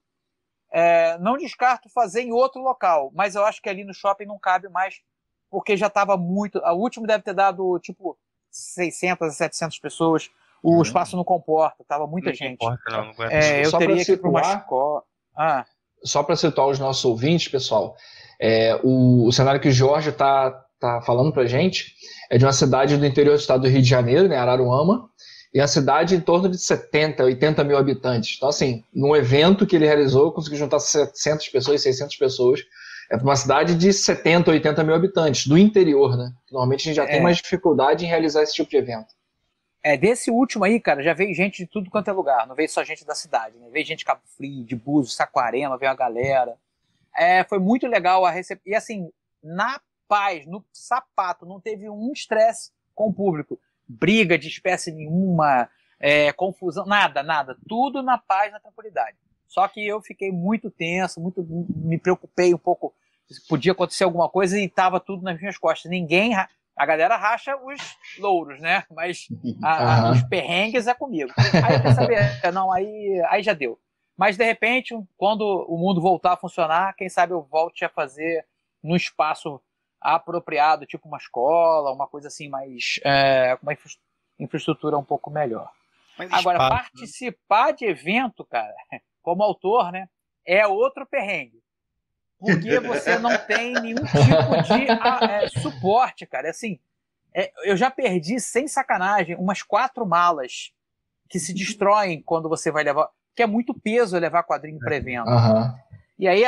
Não descarto fazer em outro local, mas eu acho que ali no shopping não cabe mais, porque já estava muito... O último deve ter dado, tipo, 600 a 700 pessoas. O espaço não comporta, tava muita gente. Não eu só teria que ir para uma situar, escola. Só para situar os nossos ouvintes, pessoal, o cenário que o Jorge tá falando pra gente é de uma cidade do interior do estado do Rio de Janeiro, né, Araruama, e a cidade em torno de 70, 80 mil habitantes. Então, assim, num evento que ele realizou, conseguiu juntar 700 pessoas, 600 pessoas, para uma cidade de 70, 80 mil habitantes, do interior, né? Normalmente a gente já tem mais dificuldade em realizar esse tipo de evento. Desse último aí, cara, já veio gente de tudo quanto é lugar, não veio só gente da cidade, né? Veio gente de Cabo Frio, de Búzios, Saquarema, veio a galera. Foi muito legal a receber. E assim, na paz, no sapato, não teve um estresse com o público. Briga de espécie nenhuma, confusão, nada. Tudo na paz, na tranquilidade. Só que eu fiquei muito tenso, me preocupei um pouco. Podia acontecer alguma coisa e estava tudo nas minhas costas. A galera racha os louros, né? Mas os perrengues é comigo. Aí eu quero saber, não, aí já deu. Mas, de repente, quando o mundo voltar a funcionar, quem sabe eu volte a fazer num espaço apropriado, tipo uma escola, uma coisa assim, mais com uma infraestrutura um pouco melhor. Agora, participar de evento, cara, como autor, né, é outro perrengue. Porque você não tem nenhum tipo de suporte, cara. Assim, eu já perdi, sem sacanagem, umas 4 malas que se destroem quando você vai levar... Porque é muito peso levar quadrinho para evento. E aí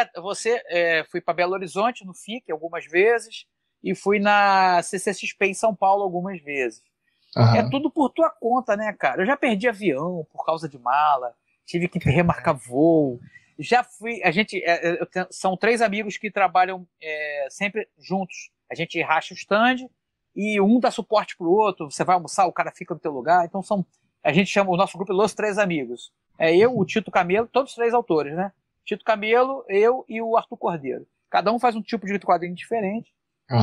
fui para Belo Horizonte, no FIC, algumas vezes, e fui na CCXP em São Paulo algumas vezes. É tudo por tua conta, né, cara? Eu já perdi avião por causa de mala, tive que remarcar voo. Já fui, são 3 amigos que trabalham sempre juntos. A gente racha o stand e um dá suporte pro outro. Você vai almoçar, o cara fica no teu lugar. Então a gente chama o nosso grupo Los 3 Amigos. Eu, o Tito Camelo, todos 3 autores, né? Tito Camelo, eu e o Arthur Cordeiro. Cada um faz um tipo de quadrinho diferente.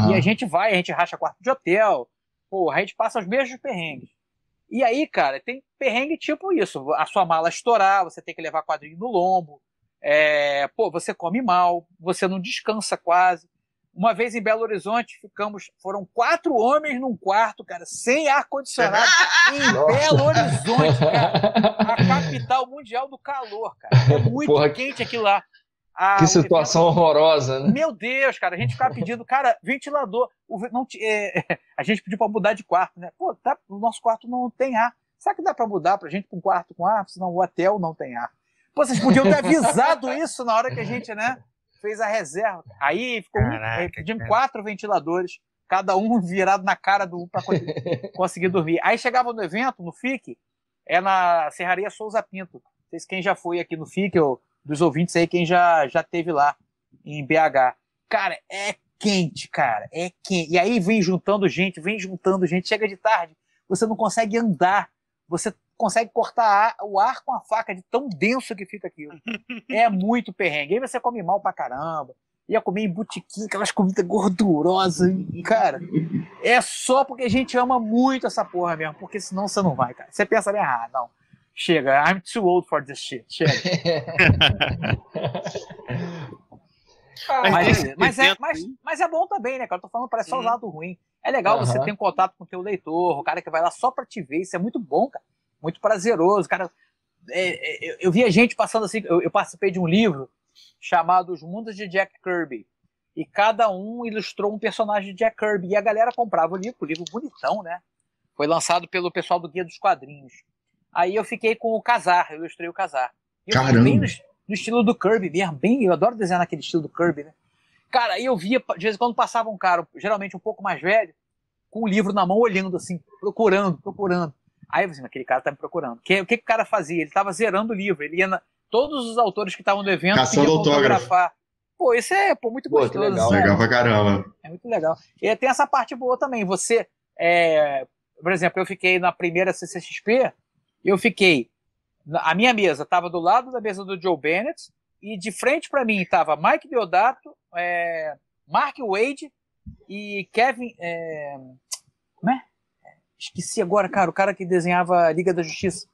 E a gente racha quarto de hotel. A gente passa os mesmos perrengues. E aí, cara, tem perrengue tipo isso. A sua mala estourar, você tem que levar quadrinho no lombo. Você come mal, você não descansa quase. Uma vez em Belo Horizonte, foram 4 homens num quarto, cara, sem ar-condicionado, em Belo Horizonte, cara. A capital mundial do calor, cara. É muito quente aquilo lá. Que situação horrorosa, né? Meu Deus, cara, a gente ficava pedindo, cara, ventilador. A gente pediu pra mudar de quarto, né? O nosso quarto não tem ar. Será que dá pra mudar pra gente pra um quarto com ar? Senão o hotel não tem ar. Vocês podiam ter avisado isso na hora que a gente, né, fez a reserva. Aí pedimos 4 ventiladores, cada um virado na cara do para conseguir dormir. Aí chegava no evento, no FIC, na Serraria Souza Pinto. Não sei se quem já foi aqui no FIC, ou dos ouvintes aí, quem já teve lá em BH. Cara, é quente, cara, é quente. E aí vem juntando gente, chega de tarde, você não consegue andar, você consegue cortar o ar com a faca de tão denso que fica aquilo. É muito perrengue. Aí você come mal pra caramba. Ia comer em botequim, aquelas comidas gordurosas. Cara, é só porque a gente ama muito essa porra mesmo, porque senão você não vai, cara. Você pensa, não, chega, I'm too old for this shit, chega. Mas é bom também, né, cara? Eu tô falando, parece só o lado ruim. É legal você ter um contato com o teu leitor, o cara que vai lá só pra te ver, isso é muito bom, cara. Muito prazeroso, cara. Eu via gente passando assim, eu participei de um livro chamado Os Mundos de Jack Kirby, e cada um ilustrou um personagem de Jack Kirby, e a galera comprava o livro bonitão, né? Foi lançado pelo pessoal do Guia dos Quadrinhos. Aí eu fiquei com o Kazar, eu ilustrei o Kazar. Bem no estilo do Kirby mesmo, eu adoro desenhar naquele estilo do Kirby, né? Cara, aí eu via, de vez em quando passava um cara, geralmente um pouco mais velho, com o livro na mão, olhando assim, procurando. Aí eu falei, aquele cara tá me procurando. O que o cara fazia? Ele tava zerando o livro, ele ia todos os autores que estavam no evento caçando autógrafo. Isso é muito gostoso. Legal, né? Legal pra caramba. É muito legal. E tem essa parte boa também. Você, por exemplo, eu fiquei na primeira CCXP, a minha mesa tava do lado da mesa do Joe Bennett, e de frente para mim tava Mike Deodato, Mark Waid e Kevin... Como é? Esqueci agora, cara, o cara que desenhava Liga da Justiça.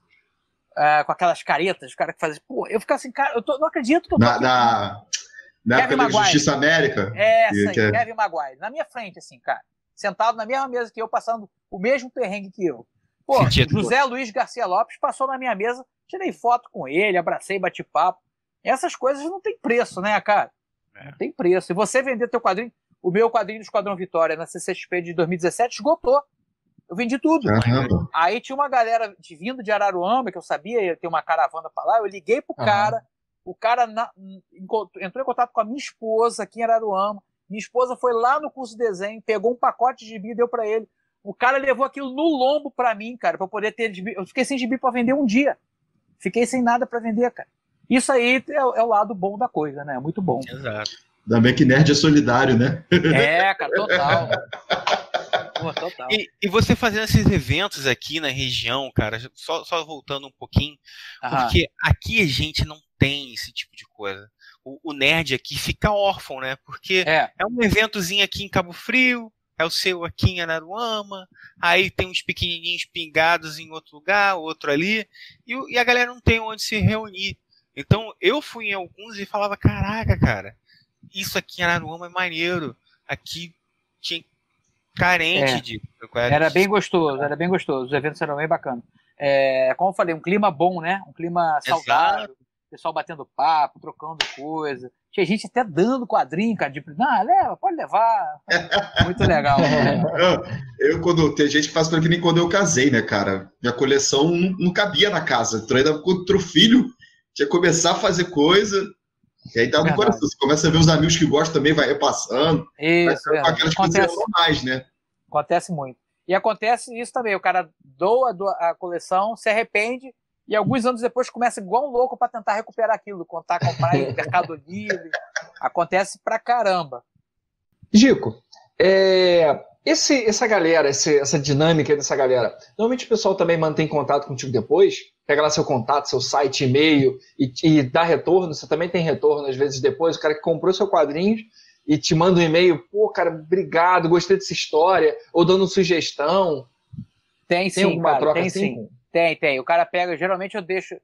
Com aquelas caretas, o cara que fazia... Pô, eu ficava assim, cara, não acredito que eu tô aqui. Na época da Justiça América. Essa aí, Kevin Maguire. Na minha frente, assim, cara. Sentado na mesma mesa que eu, passando o mesmo perrengue que eu. Pô, José Luiz Garcia Lopes passou na minha mesa, tirei foto com ele, abracei, bati papo. Essas coisas não tem preço, né, cara? Não tem preço. E você vender teu quadrinho... O meu quadrinho do Esquadrão Vitória na CCXP de 2017 esgotou. Eu vendi tudo. Aí tinha uma galera vindo de Araruama, que eu sabia, ia ter uma caravana pra lá. Eu liguei pro cara. O cara entrou em contato com a minha esposa aqui em Araruama. Minha esposa foi lá no curso de desenho, pegou um pacote de gibi e deu pra ele. O cara levou aquilo no lombo pra mim, cara, pra eu poder ter gibi. Eu fiquei sem gibi pra vender um dia. Fiquei sem nada pra vender, cara. Isso aí é o lado bom da coisa, né? É muito bom. Exato. Ainda bem que nerd é solidário, né? Cara, total. Pô, total. E você fazendo esses eventos aqui na região, cara, só voltando um pouquinho, porque aqui a gente não tem esse tipo de coisa. O nerd aqui fica órfão, né? Porque é um eventozinho aqui em Cabo Frio, é o seu aqui em Araruama, aí tem uns pequenininhos pingados em outro lugar, outro ali, e a galera não tem onde se reunir. Então eu fui em alguns e falava, caraca, cara, isso aqui em Araruama é maneiro, aqui tinha carente de... Era bem gostoso, os eventos eram bem bacanas. Como eu falei, um clima bom, né? Um clima saudável, pessoal batendo papo, trocando coisa. Tinha gente até dando quadrinho, cara, leva, pode levar. Muito legal. Quando tem gente que faz pra que nem quando eu casei, né, cara? Minha coleção não cabia na casa. Tu ainda contra o filho, tinha que começar a fazer coisa. E aí dá no coração. Você começa a ver os amigos que gostam também, vai repassando. Isso, vai aquelas coisas normais, né? Acontece muito. E acontece isso também. O cara doa a coleção, se arrepende, e alguns anos depois começa igual um louco para tentar recuperar aquilo, comprar em Mercado Livre. Acontece pra caramba. Gico, essa galera, essa dinâmica dessa galera, normalmente o pessoal também mantém contato contigo depois? Pega lá seu contato, seu site, e-mail, e dá retorno? Você também tem retorno às vezes depois? O cara que comprou seu quadrinho e te manda um e-mail, pô, cara, obrigado, gostei dessa história, ou dando sugestão. Tem sim, alguma cara, troca tem assim? Sim. Tem. O cara pega, geralmente eu deixo...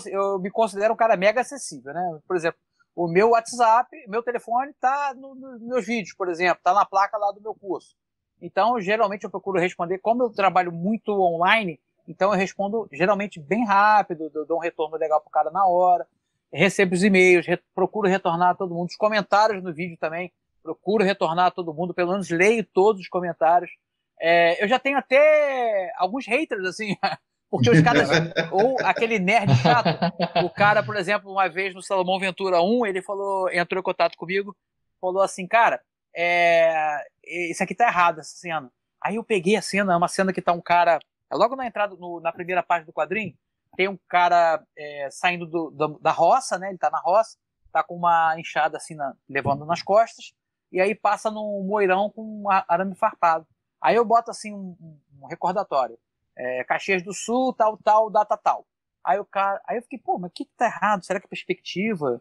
Eu me considero um cara mega acessível, né? Por exemplo, o meu WhatsApp, meu telefone tá nos meus vídeos, por exemplo, tá na placa lá do meu curso. Então, geralmente eu procuro responder, como eu trabalho muito online, então eu respondo geralmente bem rápido, dou um retorno legal pro cara na hora, recebo os e-mails, procuro retornar a todo mundo, os comentários no vídeo também, procuro retornar a todo mundo, pelo menos leio todos os comentários. Eu já tenho até alguns haters, assim, porque os caras, ou aquele nerd chato, o cara, por exemplo, uma vez no Salomão Ventura 1, ele entrou em contato comigo, falou assim, cara, isso aqui tá errado, essa cena. Aí eu peguei a cena, é uma cena que tá um cara, logo na entrada, na primeira página do quadrinho, tem um cara saindo da roça, né, ele tá na roça, tá com uma enxada assim, levando nas costas, e aí passa num moirão com um arame farpado. Aí eu boto assim um recordatório. Caxias do Sul, tal, data tal. Aí eu fiquei, pô, mas o que tá errado? Será que é perspectiva?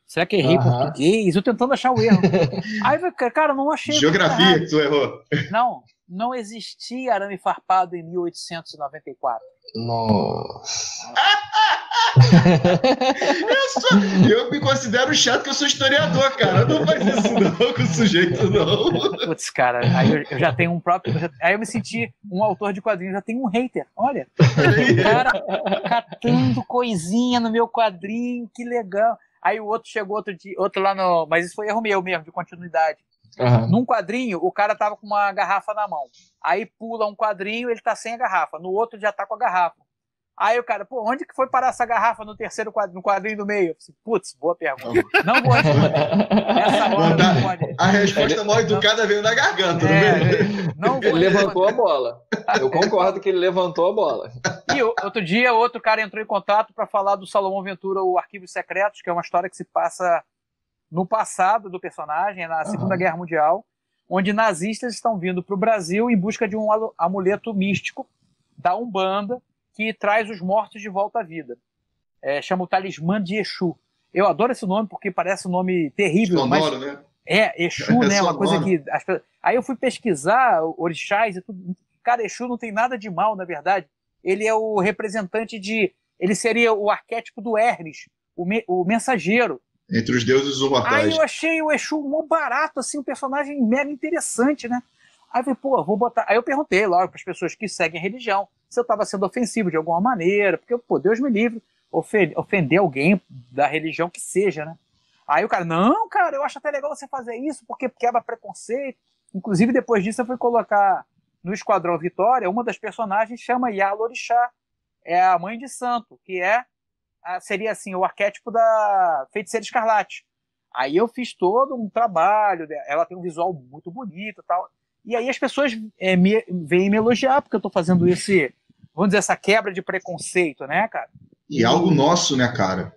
Será que errei português? Eu tentando achar o erro. Aí, cara, não achei. Geografia que tu errou. Não existia arame farpado em 1894. Nossa. Eu me considero chato que eu sou historiador, cara. Não faz isso não com o sujeito, não. Putz, cara, aí eu já tenho um próprio... Aí eu me senti um autor de quadrinhos, já tenho um hater. Olha, o cara catando coisinha no meu quadrinho, que legal. Aí o outro chegou outro lá no... Mas isso foi erro meu mesmo, de continuidade. Uhum. Num quadrinho, o cara tava com uma garrafa na mão. Aí pula um quadrinho, ele tá sem a garrafa. No outro já tá com a garrafa. Aí o cara, pô, onde que foi parar essa garrafa no terceiro quadrinho, no quadrinho do meio? Putz, boa pergunta. Não vou responder. Essa hora não pode. A resposta mal educada veio na garganta, não vou. Ele levantou a bola. Eu concordo que ele levantou a bola. E outro dia, outro cara entrou em contato para falar do Salomão Ventura, o Arquivos Secretos, que é uma história que se passa no passado do personagem, na Segunda Guerra Mundial, onde nazistas estão vindo para o Brasil em busca de um amuleto místico da Umbanda que traz os mortos de volta à vida. Chama o Talismã de Exu. Eu adoro esse nome porque parece um nome terrível. Sonoro, né? Exu, né? Uma coisa que... Aí eu fui pesquisar orixás e tudo. Cara, Exu não tem nada de mal, na verdade. Ele é o representante de... Ele seria o arquétipo do Hermes, o mensageiro. Entre os deuses mortais. Aí eu achei o Exu mó barato, assim, um personagem mega interessante, né? Aí eu falei, pô, vou botar... Aí eu perguntei, logo, para as pessoas que seguem a religião, se eu estava sendo ofensivo de alguma maneira, porque, pô, Deus me livre, ofender alguém da religião que seja, né? Aí o cara, não, cara, eu acho até legal você fazer isso, porque quebra preconceito. Inclusive, depois disso, eu fui colocar no Esquadrão Vitória, uma das personagens chama Yalorixá, é a mãe de santo, que seria, assim, o arquétipo da Feiticeira Escarlate. Aí eu fiz todo um trabalho, ela tem um visual muito bonito e tal. E aí as pessoas vêm me elogiar, porque eu tô fazendo vamos dizer, essa quebra de preconceito, né, cara? E algo nosso, né, cara?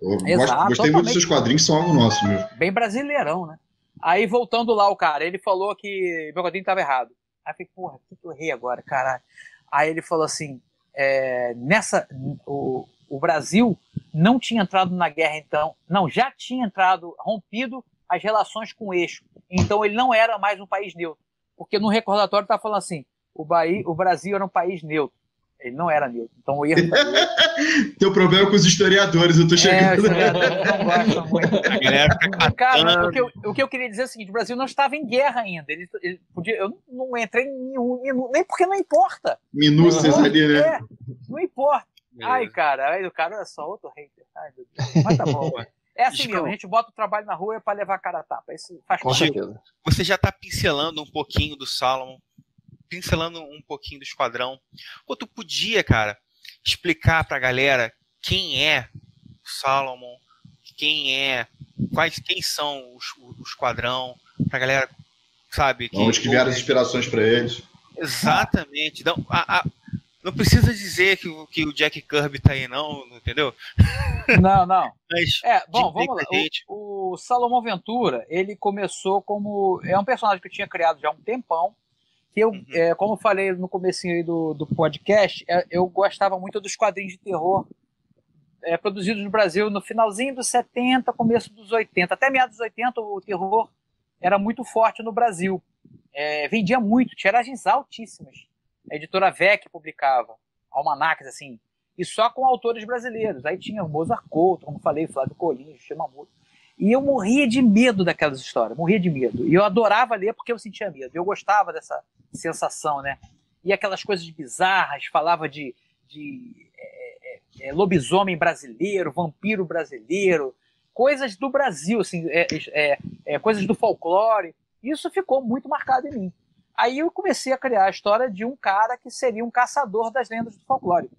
Gostei muito dos seus quadrinhos, são algo nosso mesmo. Bem brasileirão, né? Aí, voltando lá, o cara, ele falou que meu quadrinho tava errado. Aí eu falei, porra, o que eu errei agora, caralho? Aí ele falou assim, o Brasil não tinha entrado na guerra, então... Não, já tinha rompido as relações com o eixo. Então ele não era mais um país neutro. Porque no recordatório tá falando assim, o Brasil era um país neutro. Ele não era neutro. Então o erro... Teu problema com os historiadores, eu tô chegando. Os historiadores não gostam muito. Cara, o que eu queria dizer é o seguinte, o Brasil não estava em guerra ainda. Ele podia, eu não entrei em nenhum, nem porque não importa. Minúcias ali, né? Não importa. Ai, cara, aí o cara é só outro hater. Ai, meu Deus. Mas tá bom. É assim mesmo, a gente bota o trabalho na rua para levar a cara a tapa. Isso faz com certeza. Você já tá pincelando um pouquinho do Salomon, pincelando um pouquinho do Esquadrão. Pô, tu podia, cara, explicar pra galera quem é o Salomon, quem são o Esquadrão, pra galera, sabe? Onde que vieram as inspirações pra eles. Exatamente. Então, não precisa dizer que o Jack Kirby tá aí, não, entendeu? Não. Mas, bom, vamos lá. O Salomão Ventura, ele começou como... É um personagem que eu tinha criado já há um tempão, que eu, como eu falei no comecinho aí do podcast, eu gostava muito dos quadrinhos de terror produzidos no Brasil no finalzinho dos 70, começo dos 80. Até meados dos 80, o terror era muito forte no Brasil. Vendia muito, tiragens altíssimas. A editora VEC publicava almanacs, assim, e só com autores brasileiros. Aí tinha o Mozart Couto, como falei, Flávio Colinho, Shimamoto. E eu morria de medo daquelas histórias, morria de medo. E eu adorava ler porque eu sentia medo. Eu gostava dessa sensação, né? E aquelas coisas bizarras, falava de lobisomem brasileiro, vampiro brasileiro, coisas do Brasil, assim, coisas do folclore. Isso ficou muito marcado em mim. Aí eu comecei a criar a história de um cara que seria um caçador das lendas do folclore.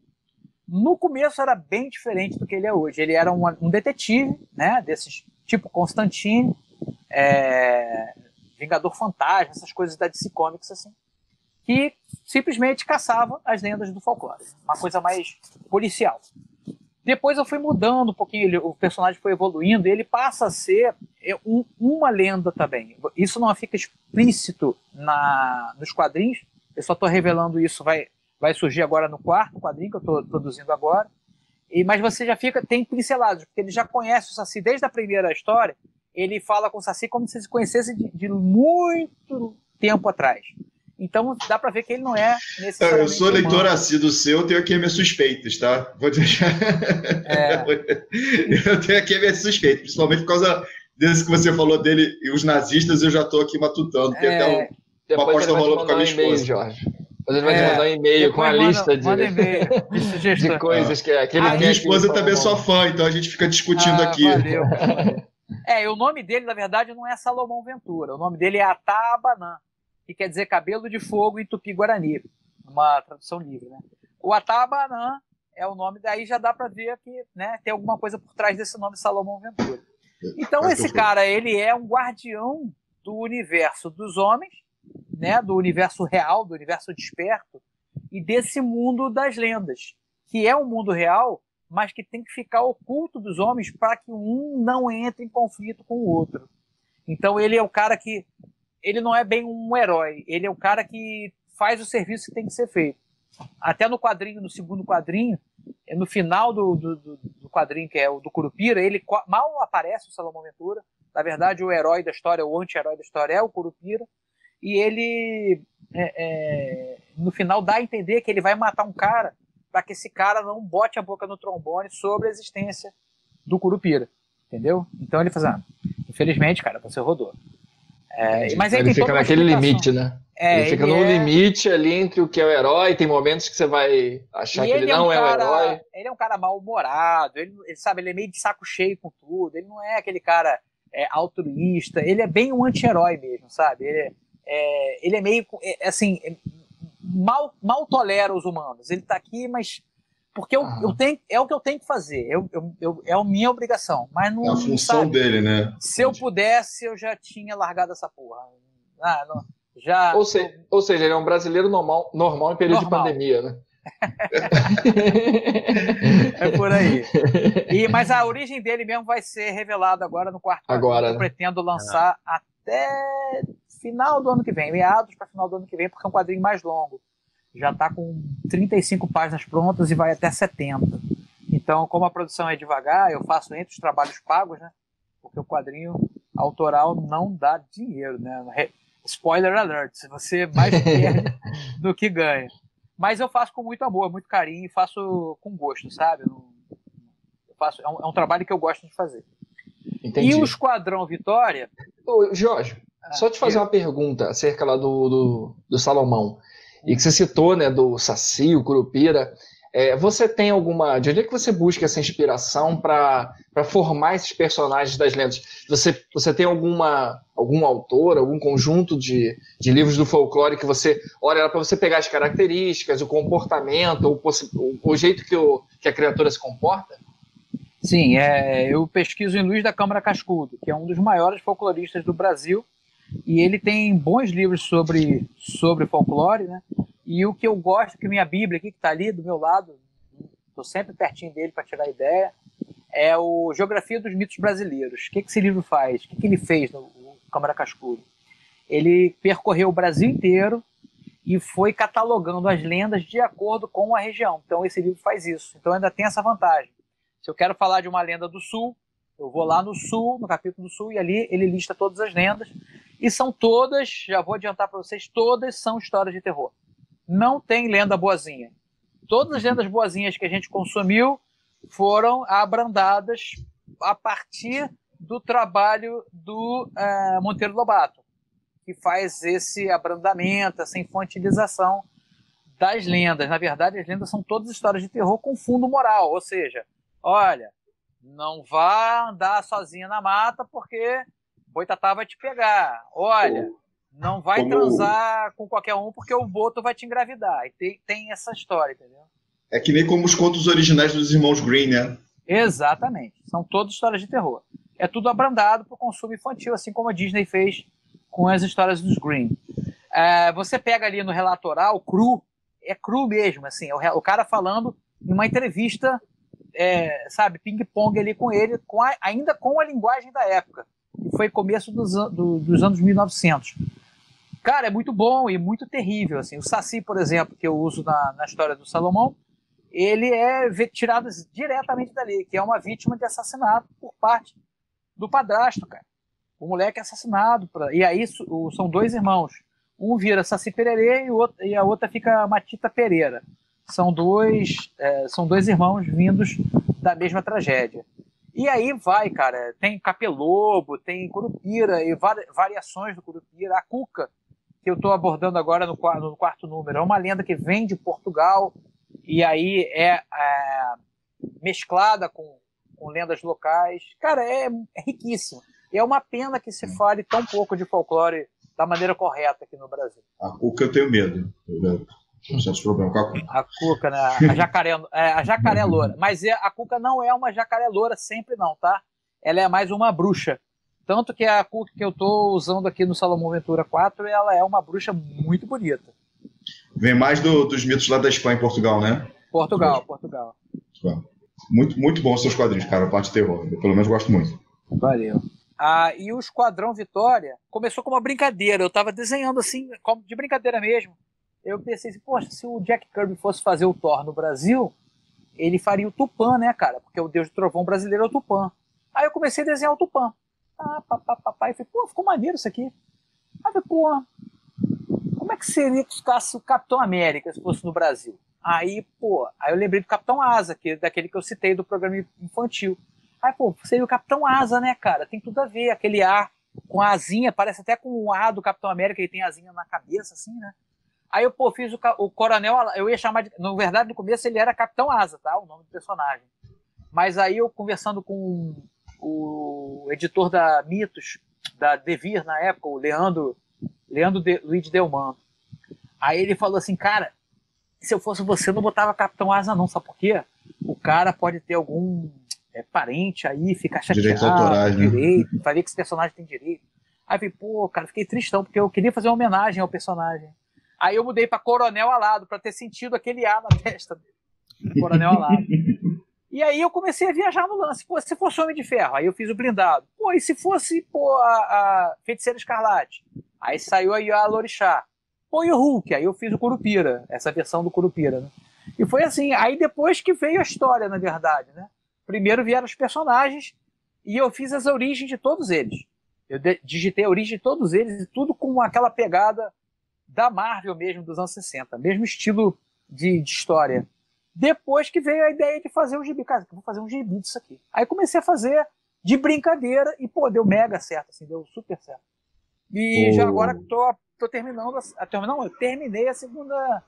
No começo era bem diferente do que ele é hoje. Ele era um detetive, né, desses tipo Constantine, Vingador Fantasma, essas coisas da DC Comics, assim, que simplesmente caçava as lendas do folclore. Uma coisa mais policial. Depois eu fui mudando um pouquinho, o personagem foi evoluindo, e ele passa a ser uma lenda também. Isso não fica explícito nos quadrinhos, eu só estou revelando isso, vai surgir agora no quarto quadrinho que eu estou produzindo agora, mas você já tem pincelados, porque ele já conhece o Saci desde a primeira história, ele fala com o Saci como se se conhecesse de muito tempo atrás. Então dá pra ver que ele não é necessariamente... Eu sou leitor assíduo seu, tenho aqui minhas suspeitas, tá? Vou deixar... Eu tenho aqui minhas suspeitas, principalmente por causa desse que você falou dele e os nazistas, eu já tô aqui matutando. Tem até uma aposta rolando com a minha esposa. Jorge. Depois ele vai te mandar um e-mail com a lista de coisas que aquele... A minha esposa também é sua fã, então a gente fica discutindo aqui. Valeu. O nome dele, na verdade, não é Salomão Ventura. O nome dele é Atá-Abanã, que quer dizer cabelo de fogo em Tupi-Guarani, uma tradução livre, né? O Atá-Abanã é o nome, daí já dá para ver que, né, tem alguma coisa por trás desse nome Salomão Ventura. Então esse cara, ele é um guardião do universo dos homens, né, do universo real, do universo desperto, e desse mundo das lendas, que é um mundo real, mas que tem que ficar oculto dos homens para que um não entre em conflito com o outro. Então ele é o cara que ele não é bem um herói, ele é o cara que faz o serviço que tem que ser feito. Até no segundo quadrinho, no final do quadrinho, que é o do Curupira, ele mal aparece o Salomão Ventura. Na verdade, o herói da história, o anti-herói da história é o Curupira. E ele, no final, dá a entender que ele vai matar um cara para que esse cara não bote a boca no trombone sobre a existência do Curupira. Entendeu? Então ele faz, infelizmente, cara, você rodou. Mas ele fica naquele limite, né? Ele fica no limite ali entre o que é o herói, tem momentos que você vai achar que ele não é o herói. Ele é um cara mal-humorado, ele sabe, ele é meio de saco cheio com tudo, ele não é aquele cara altruísta, ele é bem um anti-herói mesmo, sabe? Ele é meio, assim, mal tolera os humanos. Ele tá aqui, mas porque eu tenho, é o que eu tenho que fazer, é a minha obrigação, mas não, é a função dele, né? Se eu pudesse, eu já tinha largado essa porra. Ou seja, ele é um brasileiro normal em período de pandemia, né? É por aí. Mas a origem dele mesmo vai ser revelada agora no quarto agora, eu pretendo lançar até final do ano que vem, meados para final do ano que vem, porque é um quadrinho mais longo. Já está com 35 páginas prontas e vai até 70. Então, como a produção é devagar, eu faço entre os trabalhos pagos, né? Porque o quadrinho autoral não dá dinheiro, né? Spoiler alert, você mais perde do que ganha. Mas eu faço com muito amor, muito carinho, e faço com gosto, sabe? É um trabalho que eu gosto de fazer. Entendi. E o Esquadrão Vitória... Ô, Jorge, só te fazer uma pergunta acerca lá do Salomão. E que você citou, né, do Saci, o Curupira. Você tem alguma... De onde é que você busca essa inspiração para formar esses personagens das lendas? Você tem algum autor, algum conjunto de livros do folclore que você olha para você pegar as características, o comportamento, o jeito que a criatura se comporta? Sim, eu pesquiso em Luiz da Câmara Cascudo, que é um dos maiores folcloristas do Brasil, e ele tem bons livros sobre folclore, né? E o que eu gosto, que minha Bíblia aqui, que está ali do meu lado, estou sempre pertinho dele para tirar ideia, é o Geografia dos Mitos Brasileiros. O que esse livro faz? O que ele fez no Câmara Cascudo? Ele percorreu o Brasil inteiro e foi catalogando as lendas de acordo com a região. Então esse livro faz isso. Então ainda tem essa vantagem. Se eu quero falar de uma lenda do Sul, eu vou lá no Sul, no capítulo do Sul, e ali ele lista todas as lendas. E são todas, já vou adiantar para vocês, todas são histórias de terror. Não tem lenda boazinha. Todas as lendas boazinhas que a gente consumiu foram abrandadas a partir do trabalho do Monteiro Lobato, que faz esse abrandamento, essa infantilização das lendas. Na verdade, as lendas são todas histórias de terror com fundo moral, ou seja, olha, não vá andar sozinha na mata porque Boitatá vai te pegar. Olha, não vai transar com qualquer um porque o boto vai te engravidar. E tem essa história, entendeu? É que nem como os contos originais dos irmãos Green, né? Exatamente. São todas histórias de terror. É tudo abrandado para o consumo infantil, assim como a Disney fez com as histórias dos Green. Você pega ali no relato oral, cru, é cru mesmo, assim, o cara falando em uma entrevista, sabe, ping-pong ali com ele, ainda com a linguagem da época, que foi começo dos anos 1900. Cara, é muito bom e muito terrível, assim. O Saci, por exemplo, que eu uso na história do Salomão, ele é tirado diretamente dali, que é uma vítima de assassinato por parte do padrasto, cara. O moleque é assassinado. E aí são dois irmãos. Um vira Saci Pererê e a outra fica Matita Pereira. São dois irmãos vindos da mesma tragédia. E aí vai, cara. Tem Capelobo, tem Curupira e variações do Curupira. A Cuca, que eu estou abordando agora no quarto número, é uma lenda que vem de Portugal e aí é mesclada com lendas locais. Cara, é riquíssimo. E é uma pena que se fale tão pouco de folclore da maneira correta aqui no Brasil. A Cuca eu tenho medo. Tem certos problemas com a Cuca. A Cuca, né? A jacaré loura. Mas a Cuca não é uma jacaré loura sempre não, tá? Ela é mais uma bruxa. Tanto que a Cuca que eu estou usando aqui no Salomão Ventura 4, ela é uma bruxa muito bonita. Vem mais dos mitos lá da Espanha e Portugal, né? Portugal. Muito, muito bom os seus quadrinhos, cara, a parte de terror. Eu, pelo menos, gosto muito. Valeu. E o Esquadrão Vitória começou como uma brincadeira. Eu estava desenhando assim, de brincadeira mesmo. Eu pensei assim, poxa, se o Jack Kirby fosse fazer o Thor no Brasil, ele faria o Tupã, né, cara? Porque o deus do trovão brasileiro é o Tupã. Aí eu comecei a desenhar o Tupã. E falei, pô, ficou maneiro isso aqui. Aí eu falei, pô, como é que seria que ficasse o Capitão América se fosse no Brasil? Aí eu lembrei do Capitão Asa, daquele que eu citei do programa infantil. Aí, pô, seria o Capitão Asa, né, cara? Tem tudo a ver, aquele ar com a asinha, parece até com o ar do Capitão América, ele tem a asinha na cabeça, assim, né? Aí eu, fiz o Coronel, eu ia chamar de... Na verdade, no começo ele era Capitão Asa, tá? O nome do personagem. Mas aí eu, conversando com o editor da Mitos, da Devir, na época, o Leandro Luiz Delman. Aí ele falou assim, cara, se eu fosse você, eu não botava Capitão Asa não, sabe por quê? O cara pode ter algum parente aí, ficar chateado, direitos autorais, direito, vai ver que esse personagem tem direito. Aí eu falei, pô, cara, fiquei tristão, porque eu queria fazer uma homenagem ao personagem. Aí eu mudei para Coronel Alado, para ter sentido aquele A na testa dele. Coronel Alado. E aí eu comecei a viajar no lance. Pô, se fosse Homem de Ferro, aí eu fiz o blindado. Pô, e se fosse a Feiticeira Escarlate? Aí saiu aí a Lorixá. Pô, e o Hulk? Aí eu fiz o Curupira, essa versão do Curupira, né? E foi assim, aí depois que veio a história, na verdade, né? Primeiro vieram os personagens e eu fiz as origens de todos eles. Eu digitei a origem de todos eles e tudo com aquela pegada da Marvel mesmo, dos anos 60. Mesmo estilo de história. Depois que veio a ideia de fazer um gibi. Cara, eu vou fazer um gibi disso aqui. Aí comecei a fazer de brincadeira e, pô, deu mega certo, assim, deu super certo. E já agora tô terminando, eu terminei a segunda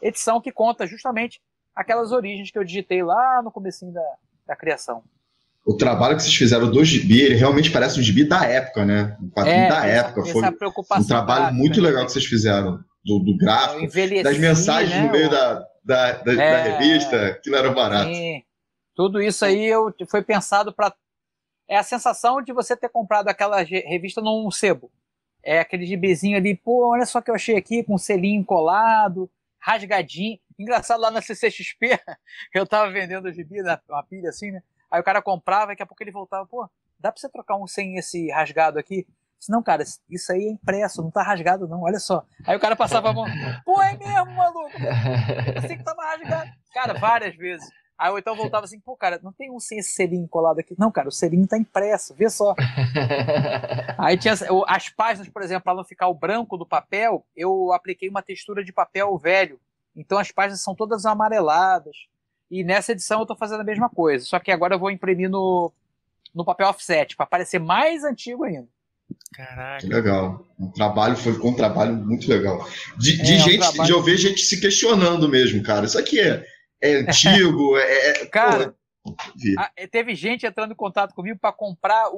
edição que conta justamente aquelas origens que eu digitei lá no comecinho da criação. O trabalho que vocês fizeram do gibi, ele realmente parece um gibi da época, né? Um quadrinho da época. Foi um trabalho muito legal que vocês fizeram do gráfico, das mensagens, né, no meio da revista, aquilo era barato. Sim. Tudo isso aí foi pensado para... É a sensação de você ter comprado aquela revista num sebo. É aquele gibizinho ali, pô, olha só o que eu achei aqui, com um selinho colado, rasgadinho. Engraçado, lá na CCXP, eu tava vendendo o gibi, uma pilha assim, né? Aí o cara comprava e daqui a pouco ele voltava, pô, dá pra você trocar um sem esse rasgado aqui? Disse, não, cara, isso aí é impresso, não tá rasgado não, olha só. Aí o cara passava a mão, pô, é mesmo, maluco? Eu pensei que tava rasgado. Cara, várias vezes. Aí eu então voltava assim, pô, cara, não tem um sem esse selinho colado aqui? Não, cara, o selinho tá impresso, vê só. Aí tinha as páginas, por exemplo, para não ficar o branco do papel, eu apliquei uma textura de papel velho. Então as páginas são todas amareladas. E nessa edição eu estou fazendo a mesma coisa. Só que agora eu vou imprimir no papel offset, para parecer mais antigo ainda. Caraca. Que legal. Ficou um trabalho muito legal. De eu ver gente se questionando mesmo, cara. Isso aqui é antigo, Cara, teve gente entrando em contato comigo para comprar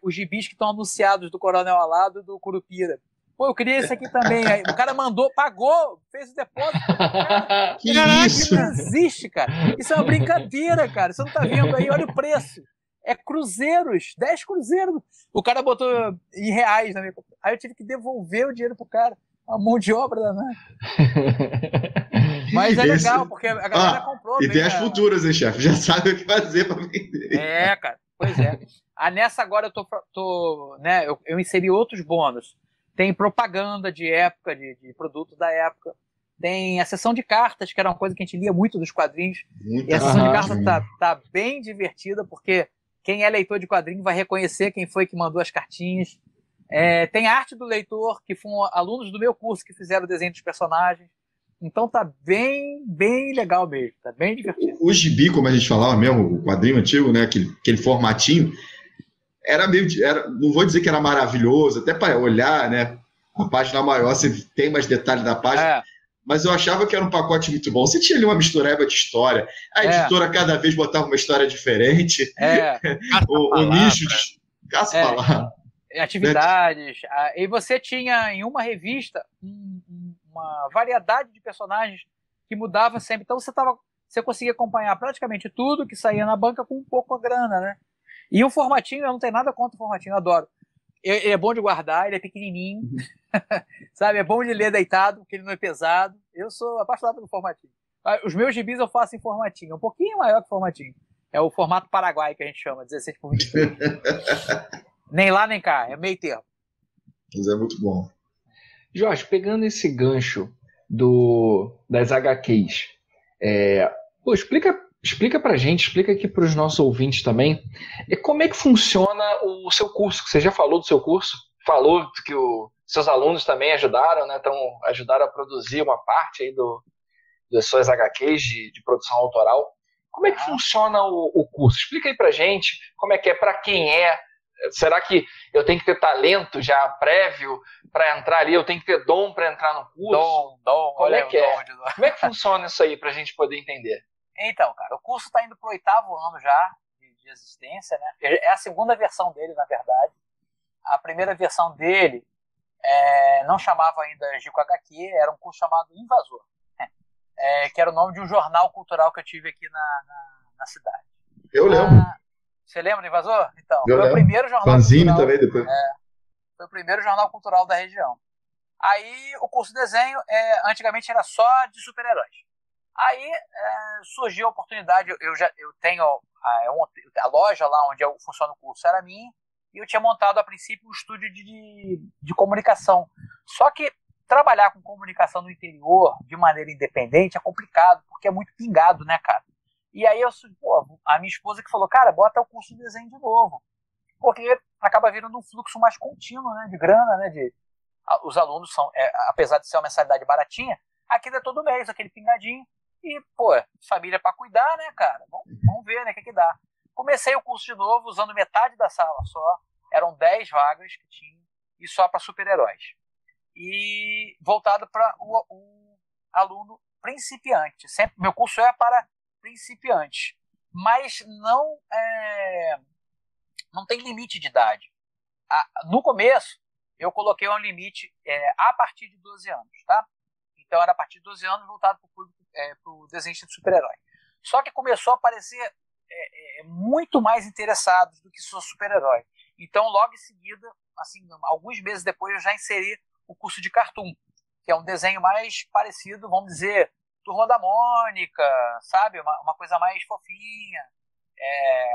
os gibis que estão anunciados do Coronel Alado e do Curupira. Pô, eu queria esse aqui também. Aí, o cara mandou, pagou, fez o depósito. Cara, que isso? Isso não existe, cara. Isso é uma brincadeira, cara. Você não tá vendo aí, olha o preço. É cruzeiros, 10 cruzeiros. O cara botou em reais na minha conta. Aí eu tive que devolver o dinheiro pro cara. Uma mão de obra danada. Mas é legal, porque a galera comprou. E tem as futuras, hein, chefe? Já sabe o que fazer para vender. Cara, pois é. Nessa agora eu inseri outros bônus. Tem propaganda de época, de produto da época. Tem a sessão de cartas, que era uma coisa que a gente lia muito dos quadrinhos. E a sessão de cartas tá bem divertida, porque quem é leitor de quadrinho vai reconhecer quem foi que mandou as cartinhas. Tem arte do leitor, que foram alunos do meu curso que fizeram o desenho dos personagens. Então tá bem, bem legal mesmo. Tá bem divertido. O gibi, como a gente falava mesmo, o quadrinho antigo, né? Aquele formatinho, não vou dizer que era maravilhoso, até para olhar, né? A página maior, você tem mais detalhes da página. Mas eu achava que era um pacote muito bom. Você tinha ali uma mistureba de história. A editora cada vez botava uma história diferente. O nicho de caça-palavra. Atividades. E você tinha em uma revista uma variedade de personagens que mudava sempre. Então você conseguia acompanhar praticamente tudo que saía na banca com um pouco a grana, né? E o formatinho, eu não tenho nada contra o formatinho, eu adoro. Ele é bom de guardar, ele é pequenininho, sabe? É bom de ler deitado, porque ele não é pesado. Eu sou apaixonado pelo formatinho. Os meus gibis eu faço em formatinho, um pouquinho maior que formatinho. É o formato Paraguai que a gente chama, 16 por 23. Nem lá nem cá, é meio termo. Mas é muito bom. Jorge, pegando esse gancho das HQs, explica explica pra gente, explica aqui para os nossos ouvintes também, como é que funciona o seu curso, que você já falou do seu curso, falou que seus alunos também ajudaram, né, ajudaram a produzir uma parte aí das suas HQs de produção autoral. Como é que funciona o curso? Explica aí pra gente como é que é, para quem é. Será que eu tenho que ter talento já prévio para entrar ali? Eu tenho que ter dom para entrar no curso? Como é que é? Como é que funciona isso aí para a gente poder entender? Então, cara, o curso está indo para o 8º ano já de existência, né? É a segunda versão dele, na verdade. A primeira versão dele não chamava ainda Gico HQ, era um curso chamado Invasor, que era o nome de um jornal cultural que eu tive aqui na cidade. Eu lembro. Você lembra do Invasor? Então, foi o primeiro jornal Fanzine cultural. Também depois. Foi o primeiro jornal cultural da região. Aí o curso de desenho, antigamente era só de super-heróis. Aí surgiu a oportunidade, eu tenho a loja lá onde funciona o curso, era minha, e eu tinha montado a princípio um estúdio de comunicação. Só que trabalhar com comunicação no interior de maneira independente é complicado, porque é muito pingado, né, cara? E aí a minha esposa que falou, cara, bota o curso de desenho de novo, porque acaba virando um fluxo mais contínuo, né, de grana, né, os alunos são, apesar de ser uma mensalidade baratinha, aquilo é todo mês, aquele pingadinho, e, família para cuidar, né, cara? Vamos ver, né, o que dá. Comecei o curso de novo, usando metade da sala só, eram 10 vagas que tinha, e só para super-heróis. E voltado para o aluno principiante. Sempre, meu curso é para principiantes, mas não tem limite de idade. No começo, eu coloquei um limite a partir de 12 anos, tá? Então era a partir de 12 anos voltado para o público, para o desenhista de super-herói. Só que começou a aparecer muito mais interessados do que só super-herói. Então, logo em seguida, assim, alguns meses depois, eu já inseri o curso de cartoon, que é um desenho mais parecido, vamos dizer, Turma da Mônica, sabe? Uma coisa mais fofinha,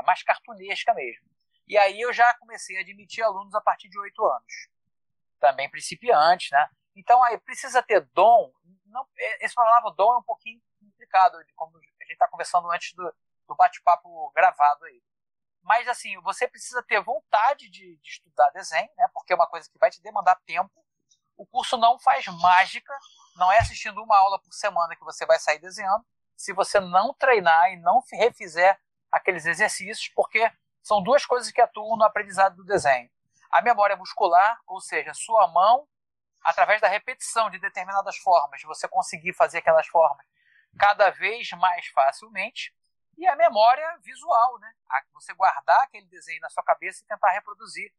mais cartunesca mesmo. E aí eu já comecei a admitir alunos a partir de 8 anos. Também principiantes, né? Então, aí precisa ter dom. Esse palavra dom é um pouquinho complicado, como a gente está conversando antes do bate-papo gravado aí. Mas, assim, você precisa ter vontade de estudar desenho, né? Porque é uma coisa que vai te demandar tempo. O curso não faz mágica, não é assistindo uma aula por semana que você vai sair desenhando, se você não treinar e não refizer aqueles exercícios, porque são duas coisas que atuam no aprendizado do desenho. A memória muscular, ou seja, sua mão, através da repetição de determinadas formas, você conseguir fazer aquelas formas cada vez mais facilmente, e a memória visual, né? Você guardar aquele desenho na sua cabeça e tentar reproduzir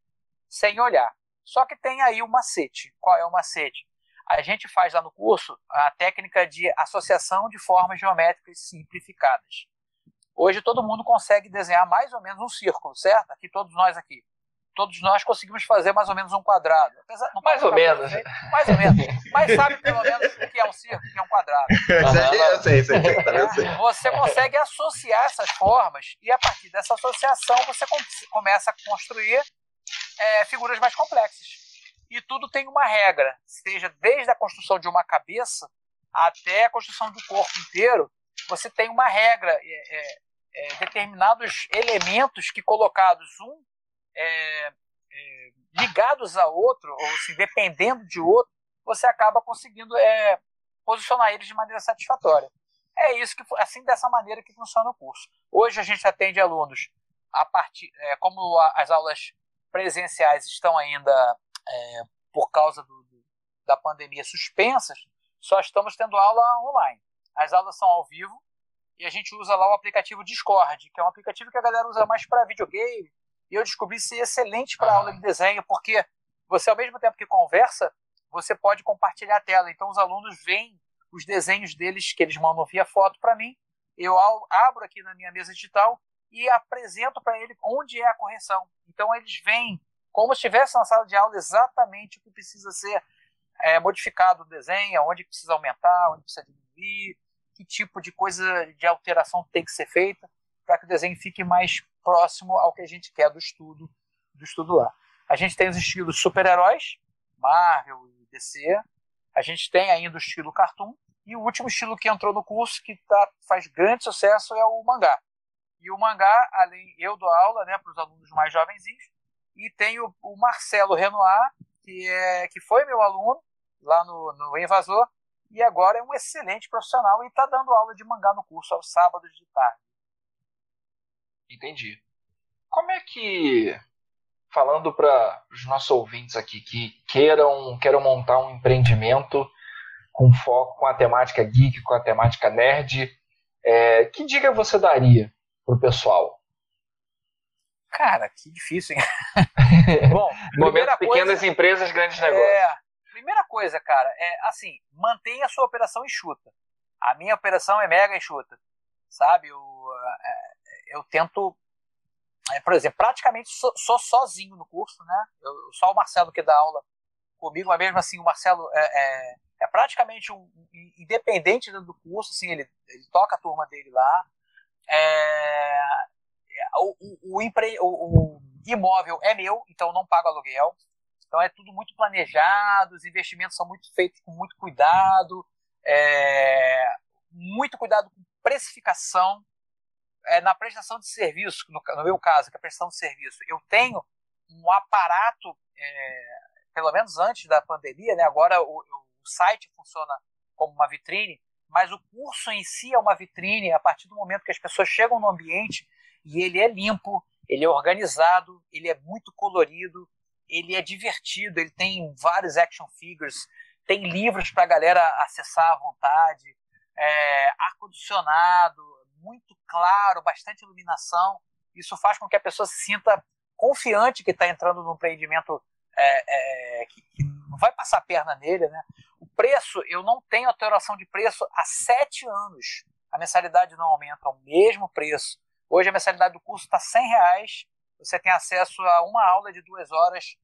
sem olhar. Só que tem aí o macete. Qual é o macete? A gente faz lá no curso a técnica de associação de formas geométricas simplificadas. Hoje todo mundo consegue desenhar mais ou menos um círculo, certo? Aqui todos nós conseguimos fazer mais ou menos um quadrado. Mais ou menos. Mais ou menos. Mas sabe pelo menos o que é um círculo, o que é um quadrado. Eu sei. Você consegue associar essas formas e a partir dessa associação você começa a construir figuras mais complexas. E tudo tem uma regra, seja desde a construção de uma cabeça até a construção do corpo inteiro, você tem uma regra, determinados elementos que colocados ligados a outro, ou assim, dependendo de outro, você acaba conseguindo posicionar eles de maneira satisfatória. É isso assim, dessa maneira que funciona o curso. Hoje a gente atende alunos a partir, como as aulas presenciais estão ainda por causa da pandemia suspensas, só estamos tendo aula online. As aulas são ao vivo e a gente usa lá o aplicativo Discord, que é um aplicativo que a galera usa mais para videogame. E eu descobri ser excelente para aula de desenho, porque você, ao mesmo tempo que conversa, você pode compartilhar a tela. Então, os alunos veem os desenhos deles, que eles mandam via foto para mim. Eu abro aqui na minha mesa digital e apresento para ele onde é a correção. Então, eles veem, como se estivesse na sala de aula, exatamente o que precisa ser modificado no desenho, onde precisa aumentar, onde precisa diminuir, que tipo de coisa de alteração tem que ser feita para que o desenho fique mais próximo ao que a gente quer do estudo lá. A gente tem os estilos super-heróis, Marvel e DC. A gente tem ainda o estilo cartoon. E o último estilo que entrou no curso, que faz grande sucesso, é o mangá. E o mangá, além, eu dou aula, né, para os alunos mais jovenzinhos, e tem o Marcelo Renoir, que foi meu aluno lá no Invasor, e agora é um excelente profissional e está dando aula de mangá no curso aos sábados de tarde. Entendi. Como é que, falando para os nossos ouvintes aqui que queiram montar um empreendimento com foco com a temática geek, com a temática nerd, que dica você daria pro pessoal? Cara, que difícil, hein? Bom, Momento pequenas empresas, grandes negócios. Primeira coisa, cara, assim, mantenha a sua operação enxuta. A minha operação é mega enxuta, sabe? Eu tento, por exemplo, praticamente sou sozinho no curso, né? Só o Marcelo que dá aula comigo, mas mesmo assim o Marcelo é praticamente independente do curso, assim, ele toca a turma dele lá. O imóvel é meu, então não pago aluguel. Então é tudo muito planejado, os investimentos são muito feitos com muito cuidado com precificação. Na prestação de serviço, no meu caso, que é a prestação de serviço, eu tenho um aparato, pelo menos antes da pandemia, né? Agora o site funciona como uma vitrine, mas o curso em si é uma vitrine a partir do momento que as pessoas chegam no ambiente e ele é limpo, ele é organizado, ele é muito colorido, ele é divertido, ele tem vários action figures, tem livros para a galera acessar à vontade, ar-condicionado, muito claro, bastante iluminação. Isso faz com que a pessoa se sinta confiante que está entrando num empreendimento que não vai passar a perna nele, né? O preço, eu não tenho alteração de preço há 7 anos. A mensalidade não aumenta, é o mesmo preço. Hoje a mensalidade do curso está R$100. Você tem acesso a uma aula de 2 horas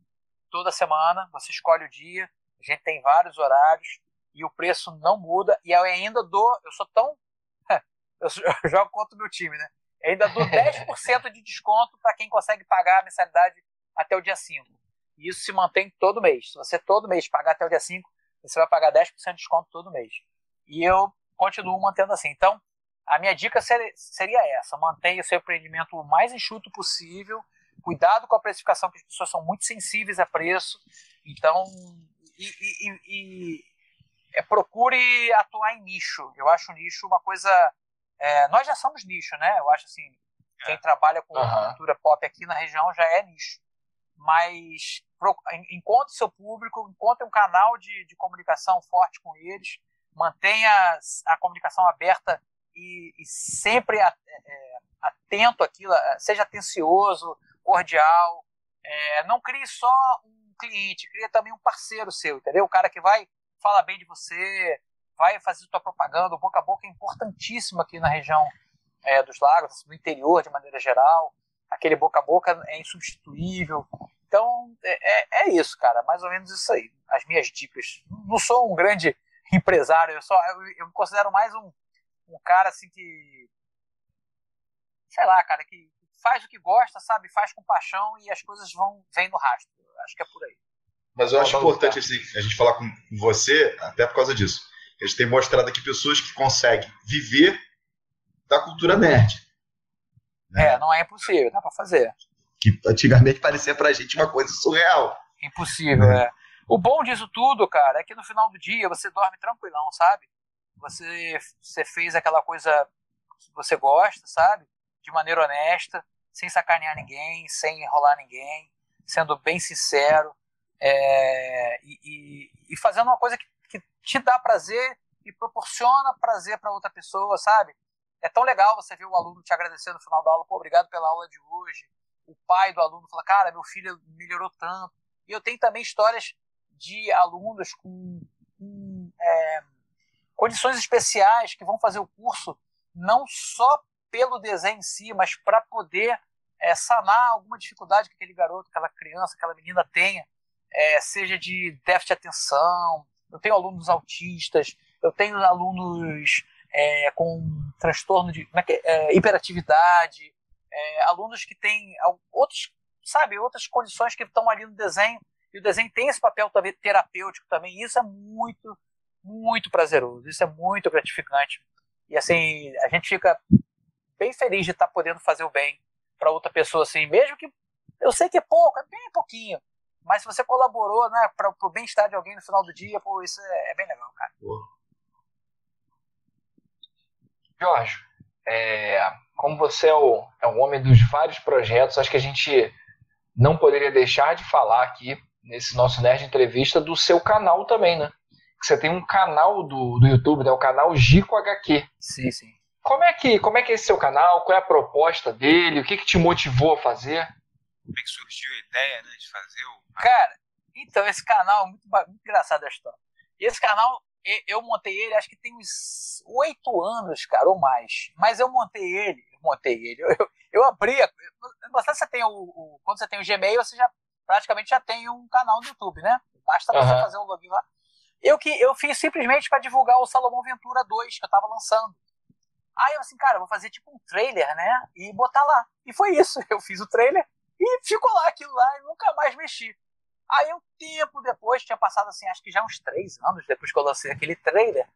toda semana. Você escolhe o dia. A gente tem vários horários e o preço não muda. E eu ainda eu sou tão... eu jogo contra o meu time, né? Eu ainda dou 10% de desconto para quem consegue pagar a mensalidade até o dia 5. E isso se mantém todo mês. Se você todo mês pagar até o dia 5, você vai pagar 10% de desconto todo mês. E eu continuo mantendo assim. Então, a minha dica seria essa: mantenha o seu empreendimento o mais enxuto possível, cuidado com a precificação, que as pessoas são muito sensíveis a preço. Então, procure atuar em nicho. Eu acho o nicho uma coisa... nós já somos nicho, né? Eu acho assim, quem trabalha com cultura pop aqui na região já é nicho. Mas encontre seu público, encontre um canal de comunicação forte com eles, mantenha a comunicação aberta e sempre atento àquilo, seja atencioso, cordial. Não crie só um cliente, crie também um parceiro seu, entendeu? O cara que vai falar bem de você, vai fazer sua propaganda. O boca a boca é importantíssimo aqui na região dos lagos, no interior de maneira geral. Aquele boca a boca é insubstituível. Então, é isso, cara. Mais ou menos isso aí. As minhas dicas. Não sou um grande empresário. Eu me considero mais um cara assim que... Sei lá, cara, que faz o que gosta, sabe? Faz com paixão e as coisas vêm no rastro. Acho que é por aí. Mas eu acho importante assim, a gente falar com você até por causa disso. A gente tem mostrado aqui pessoas que conseguem viver da cultura nerd. Né? Não é impossível, dá pra fazer. Que antigamente parecia pra gente uma coisa surreal. Impossível, O bom disso tudo, cara, é que no final do dia você dorme tranquilão, sabe? Você fez aquela coisa que você gosta, sabe? De maneira honesta, sem sacanear ninguém, sem enrolar ninguém, sendo bem sincero, e fazendo uma coisa que te dá prazer e proporciona prazer para outra pessoa, sabe? É tão legal você ver o aluno te agradecer no final da aula: pô, obrigado pela aula de hoje. O pai do aluno fala: cara, meu filho melhorou tanto. E eu tenho também histórias de alunos com condições especiais que vão fazer o curso não só pelo desenho em si, mas para poder sanar alguma dificuldade que aquele garoto, aquela criança, aquela menina tenha, seja de déficit de atenção. Eu tenho alunos autistas, eu tenho alunos com transtorno de hiperatividade, alunos que têm outras condições que estão ali no desenho, e o desenho tem esse papel também terapêutico também, e isso é muito muito prazeroso, isso é muito gratificante. E assim, a gente fica bem feliz de estar podendo fazer o bem para outra pessoa, assim, mesmo que eu sei que é pouco, é bem pouquinho, mas se você colaborou, né, para o bem-estar de alguém no final do dia, pô, isso é bem legal, cara. Jorge, como você é o homem dos vários projetos, acho que a gente não poderia deixar de falar aqui, nesse nosso Nerd Entrevista, do seu canal também, né? Que você tem um canal do YouTube, né? O canal Gico HQ. Sim, sim. Como é que é esse seu canal? Qual é a proposta dele? O que te motivou a fazer? Como é que surgiu a ideia, né, de fazer o... Cara, então, esse canal, muito engraçado a história. Esse canal, eu montei ele, acho que tem uns 8 anos, cara, ou mais. Mas eu montei ele. Eu abri. Quando você tem o Gmail, você praticamente já tem um canal no YouTube, né? Basta você fazer o login lá. Eu fiz simplesmente para divulgar o Salomão Ventura 2 que eu tava lançando. Aí eu assim, cara, vou fazer tipo um trailer, né? E botar lá. E foi isso. Eu fiz o trailer e ficou lá aquilo lá e nunca mais mexi. Aí um tempo depois, tinha passado assim, acho que já uns 3 anos depois que eu lancei aquele trailer,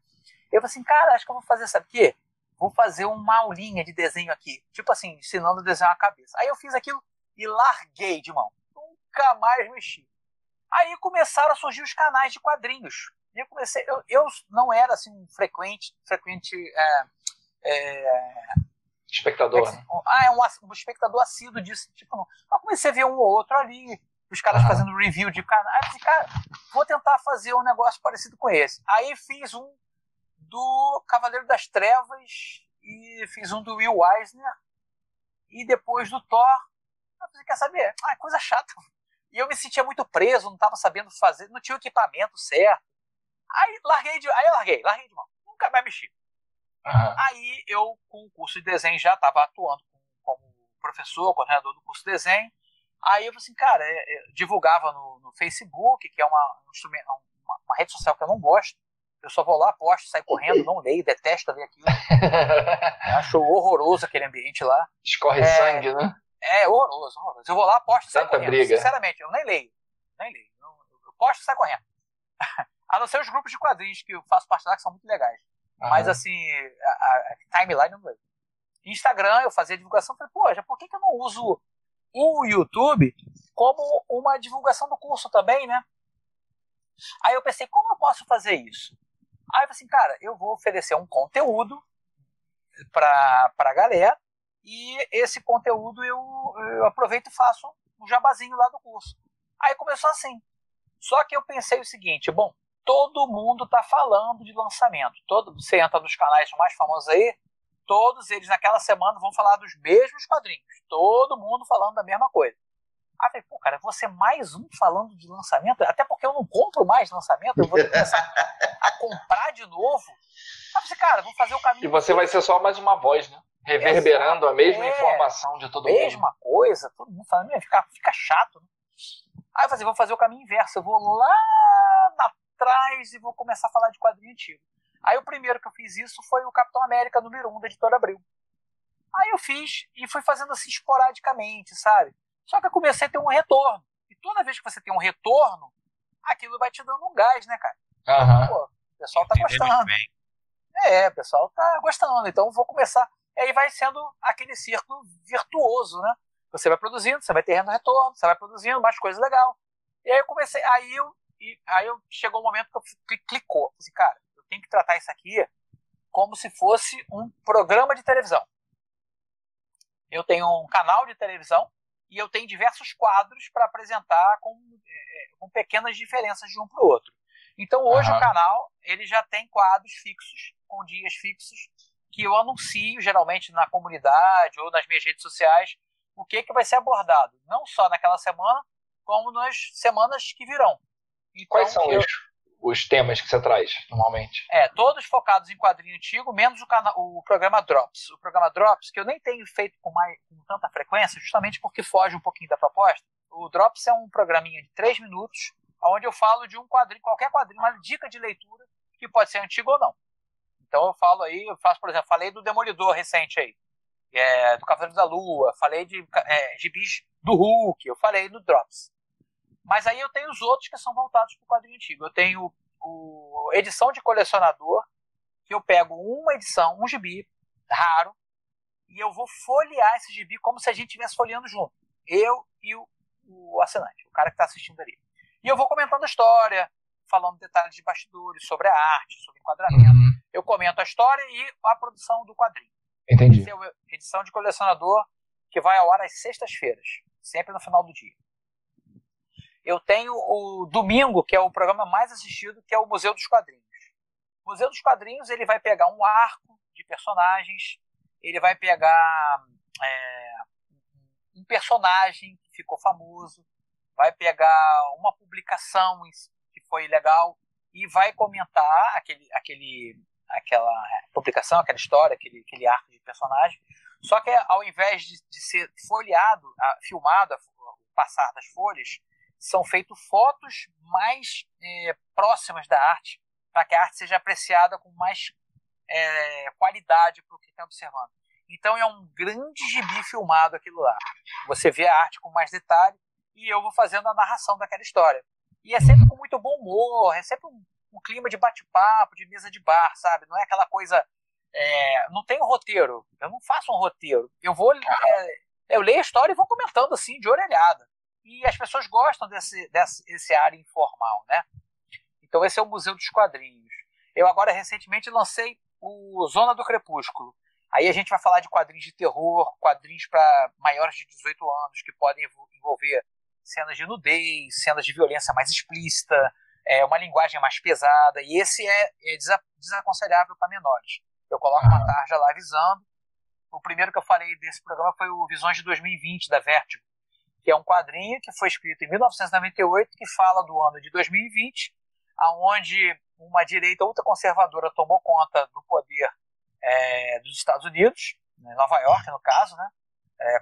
eu falei assim, cara, acho que eu vou fazer, sabe o quê? Vou fazer uma aulinha de desenho aqui. Tipo assim, ensinando a desenhar a cabeça. Aí eu fiz aquilo e larguei de mão. Nunca mais mexi. Aí começaram a surgir os canais de quadrinhos. E eu comecei, eu não era assim um frequente espectador. Um espectador assíduo disso. Tipo, não. Eu comecei a ver um ou outro ali, os caras fazendo review de canal. Aí eu falei, cara, vou tentar fazer um negócio parecido com esse. Aí fiz um do Cavaleiro das Trevas e fiz um do Will Eisner e depois do Thor. Eu falei, quer saber? Coisa chata. E eu me sentia muito preso, não estava sabendo fazer, não tinha o equipamento certo. Aí eu larguei de mão. Nunca mais mexi. Aí eu, com o curso de desenho, já estava atuando como professor, coordenador do curso de desenho. Aí eu falei assim, cara, eu divulgava no Facebook, que é uma rede social que eu não gosto. Eu só vou lá, posto, saio correndo, não leio, detesto ver aquilo. Acho horroroso aquele ambiente lá. Escorre sangue, né? É horroroso. Eu vou lá, posto e saio correndo. Briga. Sinceramente, eu nem leio. Eu posto e saio correndo. A não ser os grupos de quadrinhos que eu faço parte lá, que são muito legais. Mas assim, a timeline eu não leio. Instagram, eu fazia divulgação, falei, poxa, por que eu não uso o YouTube como uma divulgação do curso também, né? Aí eu pensei, como eu posso fazer isso? Aí eu falei assim, cara, eu vou oferecer um conteúdo pra galera e esse conteúdo eu aproveito e faço um jabazinho lá do curso. Aí começou assim. Só que eu pensei o seguinte, bom, todo mundo tá falando de lançamento. Você entra nos canais mais famosos aí, todos eles naquela semana vão falar dos mesmos quadrinhos. Todo mundo falando da mesma coisa. Aí eu falei, pô, cara, eu vou ser mais um falando de lançamento, até porque eu não compro mais lançamento, eu vou começar a comprar de novo. Aí eu falei, cara, vou fazer o caminho. E você vai ser só mais uma voz, né? Reverberando a mesma informação de todo mundo. Mesma coisa, todo mundo falando, fica chato. Né? Aí eu falei, vou fazer o caminho inverso, eu vou lá atrás e vou começar a falar de quadrinho antigo. Aí o primeiro que eu fiz isso foi o Capitão América número 1 da Editora Abril. Aí eu fiz e fui fazendo assim esporadicamente, sabe? Só que eu comecei a ter um retorno. E toda vez que você tem um retorno, aquilo vai te dando um gás, né, cara? Pô, o pessoal tá gostando. O pessoal tá gostando. Então eu vou começar. E aí vai sendo aquele círculo virtuoso, né? Você vai produzindo, você vai tendo retorno, você vai produzindo mais coisa legal. E aí eu comecei. Aí chegou um momento que clicou. Eu falei, cara, eu tenho que tratar isso aqui como se fosse um programa de televisão. Eu tenho um canal de televisão e eu tenho diversos quadros para apresentar com pequenas diferenças de um para o outro. Então hoje o canal ele já tem quadros fixos, com dias fixos, que eu anuncio geralmente na comunidade ou nas minhas redes sociais o que vai ser abordado, não só naquela semana, como nas semanas que virão. Então, quais são os temas que você traz, normalmente? Todos focados em quadrinho antigo, menos o programa Drops. O programa Drops, que eu nem tenho feito com tanta frequência, justamente porque foge um pouquinho da proposta. O Drops é um programinha de 3 minutos, onde eu falo de um quadrinho, qualquer quadrinho, uma dica de leitura, que pode ser antigo ou não. Então eu faço, por exemplo, falei do Demolidor recente aí, do Cavaleiro da Lua, falei de gibis do Hulk, eu falei do Drops. Mas aí eu tenho os outros que são voltados para o quadrinho antigo. Eu tenho edição de colecionador, que eu pego uma edição, um gibi raro, e eu vou folhear esse gibi como se a gente estivesse folheando junto. Eu e o assinante, o cara que está assistindo ali. E eu vou comentando a história, falando detalhes de bastidores, sobre a arte, sobre o enquadramento. Eu comento a história e a produção do quadrinho. Entendi. Essa é a edição de colecionador que vai ao ar às sextas-feiras, sempre no final do dia. Eu tenho o domingo, que é o programa mais assistido, que é o Museu dos Quadrinhos. O Museu dos Quadrinhos, ele vai pegar um arco de personagens, ele vai pegar um personagem que ficou famoso, vai pegar uma publicação que foi legal e vai comentar aquela publicação, aquela história, aquele arco de personagem. Só que ao invés de ser folheado, filmado, o passar das folhas, são feitas fotos mais próximas da arte, para que a arte seja apreciada com mais qualidade para o que está observando. Então é um grande gibi filmado aquilo lá. Você vê a arte com mais detalhe e eu vou fazendo a narração daquela história. E é sempre com muito bom humor, é sempre um clima de bate-papo, de mesa de bar, sabe? Não é aquela coisa... não tem um roteiro, eu não faço um roteiro. Eu leio a história e vou comentando assim, de orelhada. E as pessoas gostam desse ar informal, né? Então esse é o Museu dos Quadrinhos. Eu agora recentemente lancei o Zona do Crepúsculo. Aí a gente vai falar de quadrinhos de terror, quadrinhos para maiores de 18 anos, que podem envolver cenas de nudez, cenas de violência mais explícita, uma linguagem mais pesada, e esse é desaconselhável para menores. Eu coloco uma tarja lá avisando. O primeiro que eu falei desse programa foi o Visões de 2020, da Vertigo, que é um quadrinho que foi escrito em 1998, que fala do ano de 2020, onde uma direita ultraconservadora tomou conta do poder dos Estados Unidos, em Nova York, no caso, né?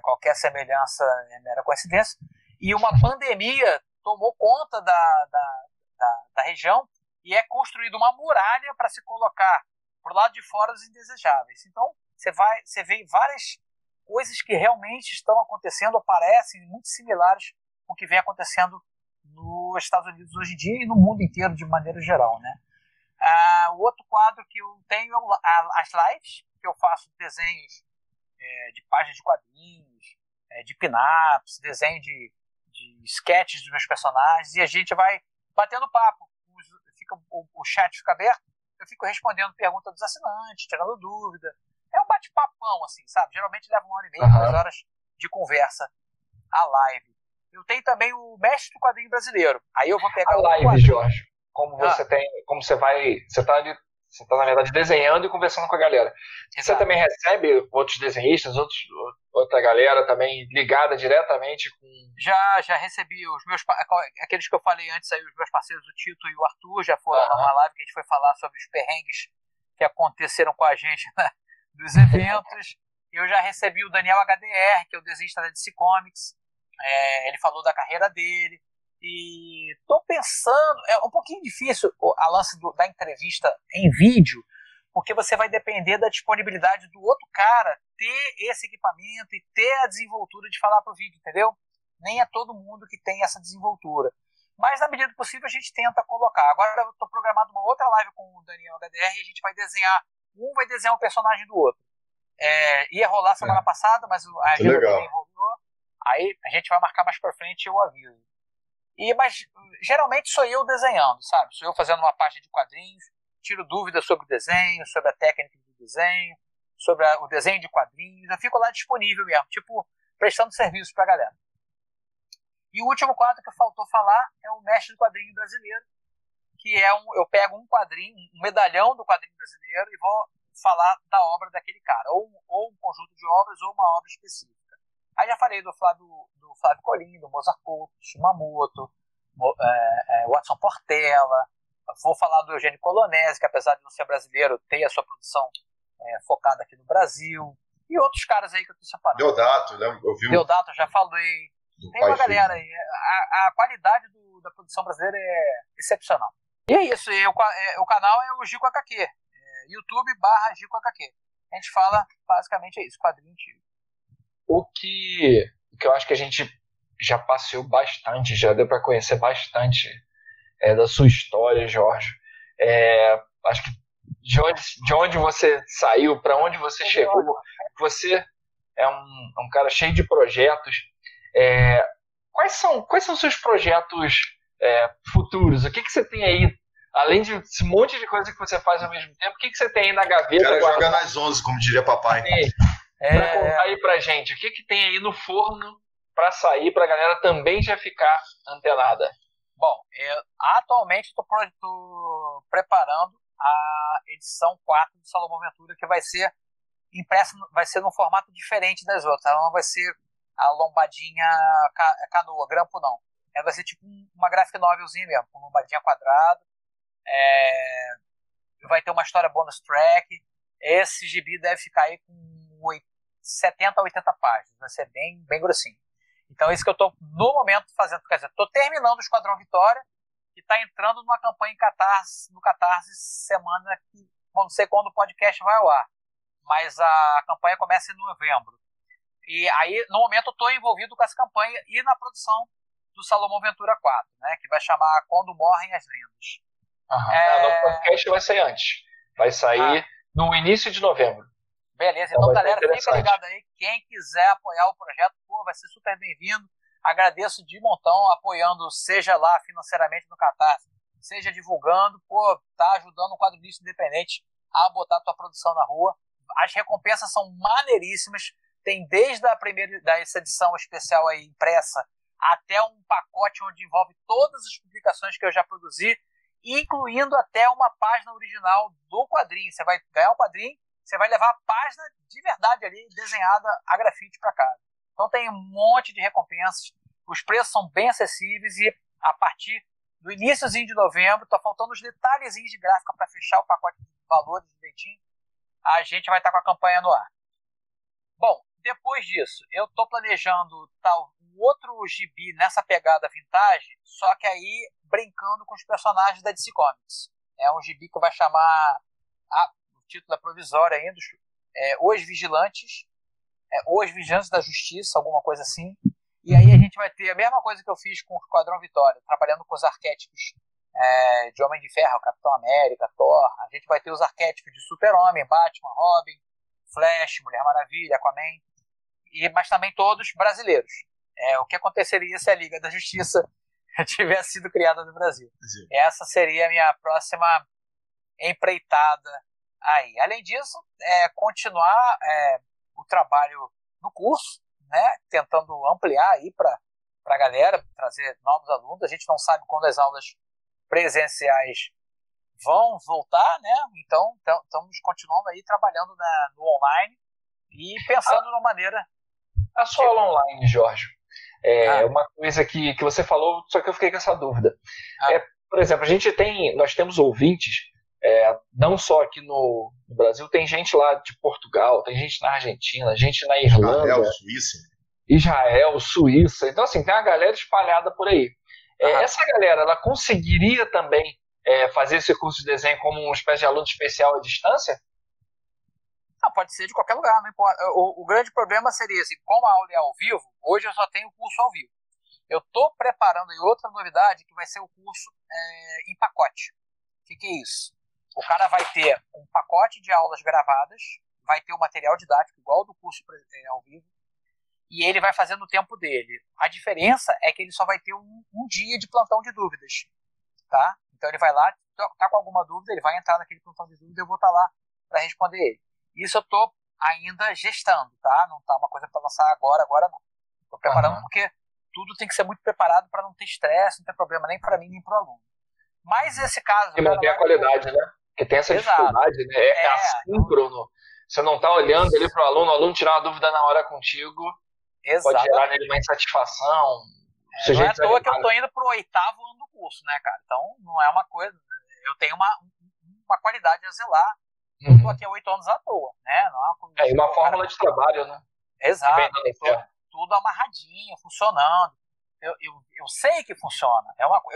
Qualquer semelhança é mera coincidência, e uma pandemia tomou conta da região e é construída uma muralha para se colocar por lado de fora os indesejáveis. Então, você vê várias coisas que realmente estão acontecendo, ou parecem muito similares com o que vem acontecendo nos Estados Unidos hoje em dia e no mundo inteiro de maneira geral, né? O outro quadro que eu tenho é as lives, que eu faço desenhos de páginas de quadrinhos, de pin-ups, desenho de sketches dos meus personagens, e a gente vai batendo papo. O chat fica aberto, eu fico respondendo perguntas dos assinantes, tirando dúvida. É um bate-papão, assim, sabe? Geralmente leva 1h30, 2 horas de conversa a live. Eu tenho também o Mestre do Quadrinho Brasileiro. Aí eu vou pegar a live, Jorge. Como você tá, na verdade, desenhando e conversando com a galera. Exato. Você também recebe outros desenhistas, outra galera também ligada diretamente com... Já recebi aqueles que eu falei antes aí, os meus parceiros, o Tito e o Arthur, já foram numa live que a gente foi falar sobre os perrengues que aconteceram com a gente, né, dos eventos. Eu já recebi o Daniel HDR, que é o desenhista da DC Comics. Ele falou da carreira dele. E estou pensando, é um pouquinho difícil a lance da entrevista em vídeo, porque você vai depender da disponibilidade do outro cara ter esse equipamento e ter a desenvoltura de falar pro vídeo, entendeu? Nem é todo mundo que tem essa desenvoltura. Mas, na medida do possível, a gente tenta colocar. Agora eu estou programado uma outra live com o Daniel HDR e a gente vai desenhar, um vai desenhar um personagem do outro. Ia rolar semana passada, mas a agenda também rolou. Aí a gente vai marcar mais pra frente e eu aviso. Mas geralmente sou eu desenhando, sabe? Sou eu fazendo uma página de quadrinhos, tiro dúvidas sobre o desenho, sobre a técnica do desenho, sobre o desenho de quadrinhos. Eu fico lá disponível mesmo, tipo, prestando serviço pra galera. E o último quadro que faltou falar é o Mestre do Quadrinho Brasileiro, que eu pego um quadrinho, um medalhão do quadrinho brasileiro e vou falar da obra daquele cara, ou um conjunto de obras ou uma obra específica. Aí já falei do Flávio Colim, do Mozart Couto, Shimamoto, Watson Portela. Vou falar do Eugênio Colonese, que apesar de não ser brasileiro, tem a sua produção focada aqui no Brasil. E outros caras aí que eu tô separando. Deodato, eu vi Deodato, já falei. Tem uma galera aí. A qualidade da produção brasileira é excepcional. E é isso. O canal é o Gico HQ. YouTube/Gico HQ. A gente fala basicamente isso, quadrinho antigo. O que eu acho que a gente já passeou bastante, já deu para conhecer bastante da sua história, Jorge. Acho que de onde você saiu, para onde você chegou, você é um cara cheio de projetos. Quais são seus projetos futuros? O que você tem aí, além de esse monte de coisa que você faz ao mesmo tempo, o que você tem aí na gaveta? Quero jogar nas 11, como diria papai. Para contar aí pra gente, o que tem aí no forno para sair, para a galera também já ficar antenada? Bom, atualmente estou preparando a edição 4 do Salomão Ventura, que vai ser impressa, vai ser num formato diferente das outras. Ela não vai ser a lombadinha canoa, grampo não. Ela vai ser tipo uma graphic novelzinha mesmo, com lombadinha quadrada. Vai ter uma história bonus track. Esse gibi deve ficar aí com 70 a 80 páginas. Vai ser bem, bem grossinho. Então é isso que eu estou no momento fazendo. Quer dizer, estou terminando o Esquadrão Vitória e está entrando numa campanha no Catarse semana que não sei quando o podcast vai ao ar. Mas a campanha começa em novembro. E aí, no momento, eu estou envolvido com essa campanha e na produção do Salomão Ventura 4, né, que vai chamar Quando Morrem as Lendas. O podcast vai sair antes. Vai sair no início de novembro. Beleza, então galera, fica ligado aí. Quem quiser apoiar o projeto, vai ser super bem-vindo. Agradeço de montão, apoiando, seja lá financeiramente no Catarse, seja divulgando, tá ajudando o quadrinista independente a botar a tua produção na rua. As recompensas são maneiríssimas. Tem desde essa edição especial aí impressa até um pacote onde envolve todas as publicações que eu já produzi, incluindo até uma página original do quadrinho. Você vai ganhar um quadrinho, você vai levar a página de verdade ali, desenhada a grafite para casa. Então tem um monte de recompensas, os preços são bem acessíveis e a partir do iníciozinho de novembro, tá faltando os detalhezinhos de gráfica para fechar o pacote de valores direitinho, a gente vai estar com a campanha no ar. Bom, depois disso, eu estou planejando um outro gibi nessa pegada vintage, só que aí brincando com os personagens da DC Comics. É um gibi que vai chamar, o título é provisório ainda, Os Vigilantes, Os Vigilantes da Justiça, alguma coisa assim. E aí a gente vai ter a mesma coisa que eu fiz com o Esquadrão Vitória, trabalhando com os arquétipos de Homem de Ferro, Capitão América, Thor. A gente vai ter os arquétipos de Super-Homem, Batman, Robin, Flash, Mulher Maravilha, Aquaman, mas também todos brasileiros. O que aconteceria se a Liga da Justiça tivesse sido criada no Brasil? Sim. Essa seria a minha próxima empreitada aí. Além disso, continuar o trabalho no curso, né, tentando ampliar aí para a galera, trazer novos alunos. A gente não sabe quando as aulas presenciais vão voltar, né? Então estamos continuando aí trabalhando no online e pensando numa maneira. A sua aula online, Jorge, uma coisa que você falou, só que eu fiquei com essa dúvida. Por exemplo, nós temos ouvintes, não só aqui no Brasil, tem gente lá de Portugal, tem gente na Argentina, gente na Irlanda, Israel, Suíça. Então, assim, tem uma galera espalhada por aí. Essa galera, ela conseguiria também fazer esse curso de desenho como uma espécie de aluno especial à distância? Não, pode ser de qualquer lugar, não importa. O grande problema seria assim, como a aula é ao vivo, hoje eu só tenho o curso ao vivo. Eu estou preparando aí outra novidade que vai ser o curso em pacote. O que é isso? O cara vai ter um pacote de aulas gravadas, vai ter o material didático igual ao do curso ao vivo, e ele vai fazer no tempo dele. A diferença é que ele só vai ter um dia de plantão de dúvidas, tá? Então ele vai lá, tá com alguma dúvida, ele vai entrar naquele plantão de dúvida e eu vou estar lá para responder ele. Isso eu estou ainda gestando, tá? Não tá uma coisa para lançar agora não. Estou preparando porque tudo tem que ser muito preparado para não ter estresse, não ter problema nem para mim nem para o aluno. Mas esse caso... E manter a qualidade, né? Porque tem essa dificuldade, né? É assíncrono. Você não tá olhando ali para o aluno tirar uma dúvida na hora contigo, pode gerar nele uma insatisfação. Não é à toa que eu tô indo pro 8º ano do curso, né, cara? Então, não é uma coisa... Eu tenho uma qualidade a zelar. Eu tô aqui há 8 anos à toa, né? Não é uma coisa e uma fórmula de trabalho, né? Exato. Tudo amarradinho, funcionando. Eu sei que funciona.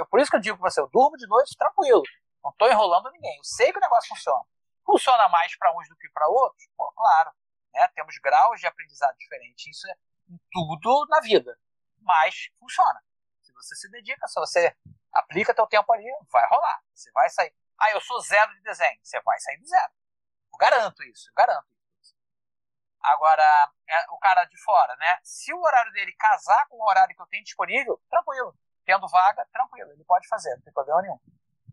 Por isso que eu digo pra você, eu durmo de noite tranquilo. Não tô enrolando ninguém. Eu sei que o negócio funciona. Funciona mais para uns do que para outros? Pô, claro. Né? Temos graus de aprendizado diferentes. Isso é em tudo na vida. Mas funciona. Se você se dedica, se você aplica teu tempo ali, vai rolar. Você vai sair. Ah, eu sou zero de desenho. Você vai sair do zero. Eu garanto isso, Agora, o cara de fora, né? Se o horário dele casar com o horário que eu tenho disponível, tranquilo. Tendo vaga, tranquilo. Ele pode fazer, não tem problema nenhum.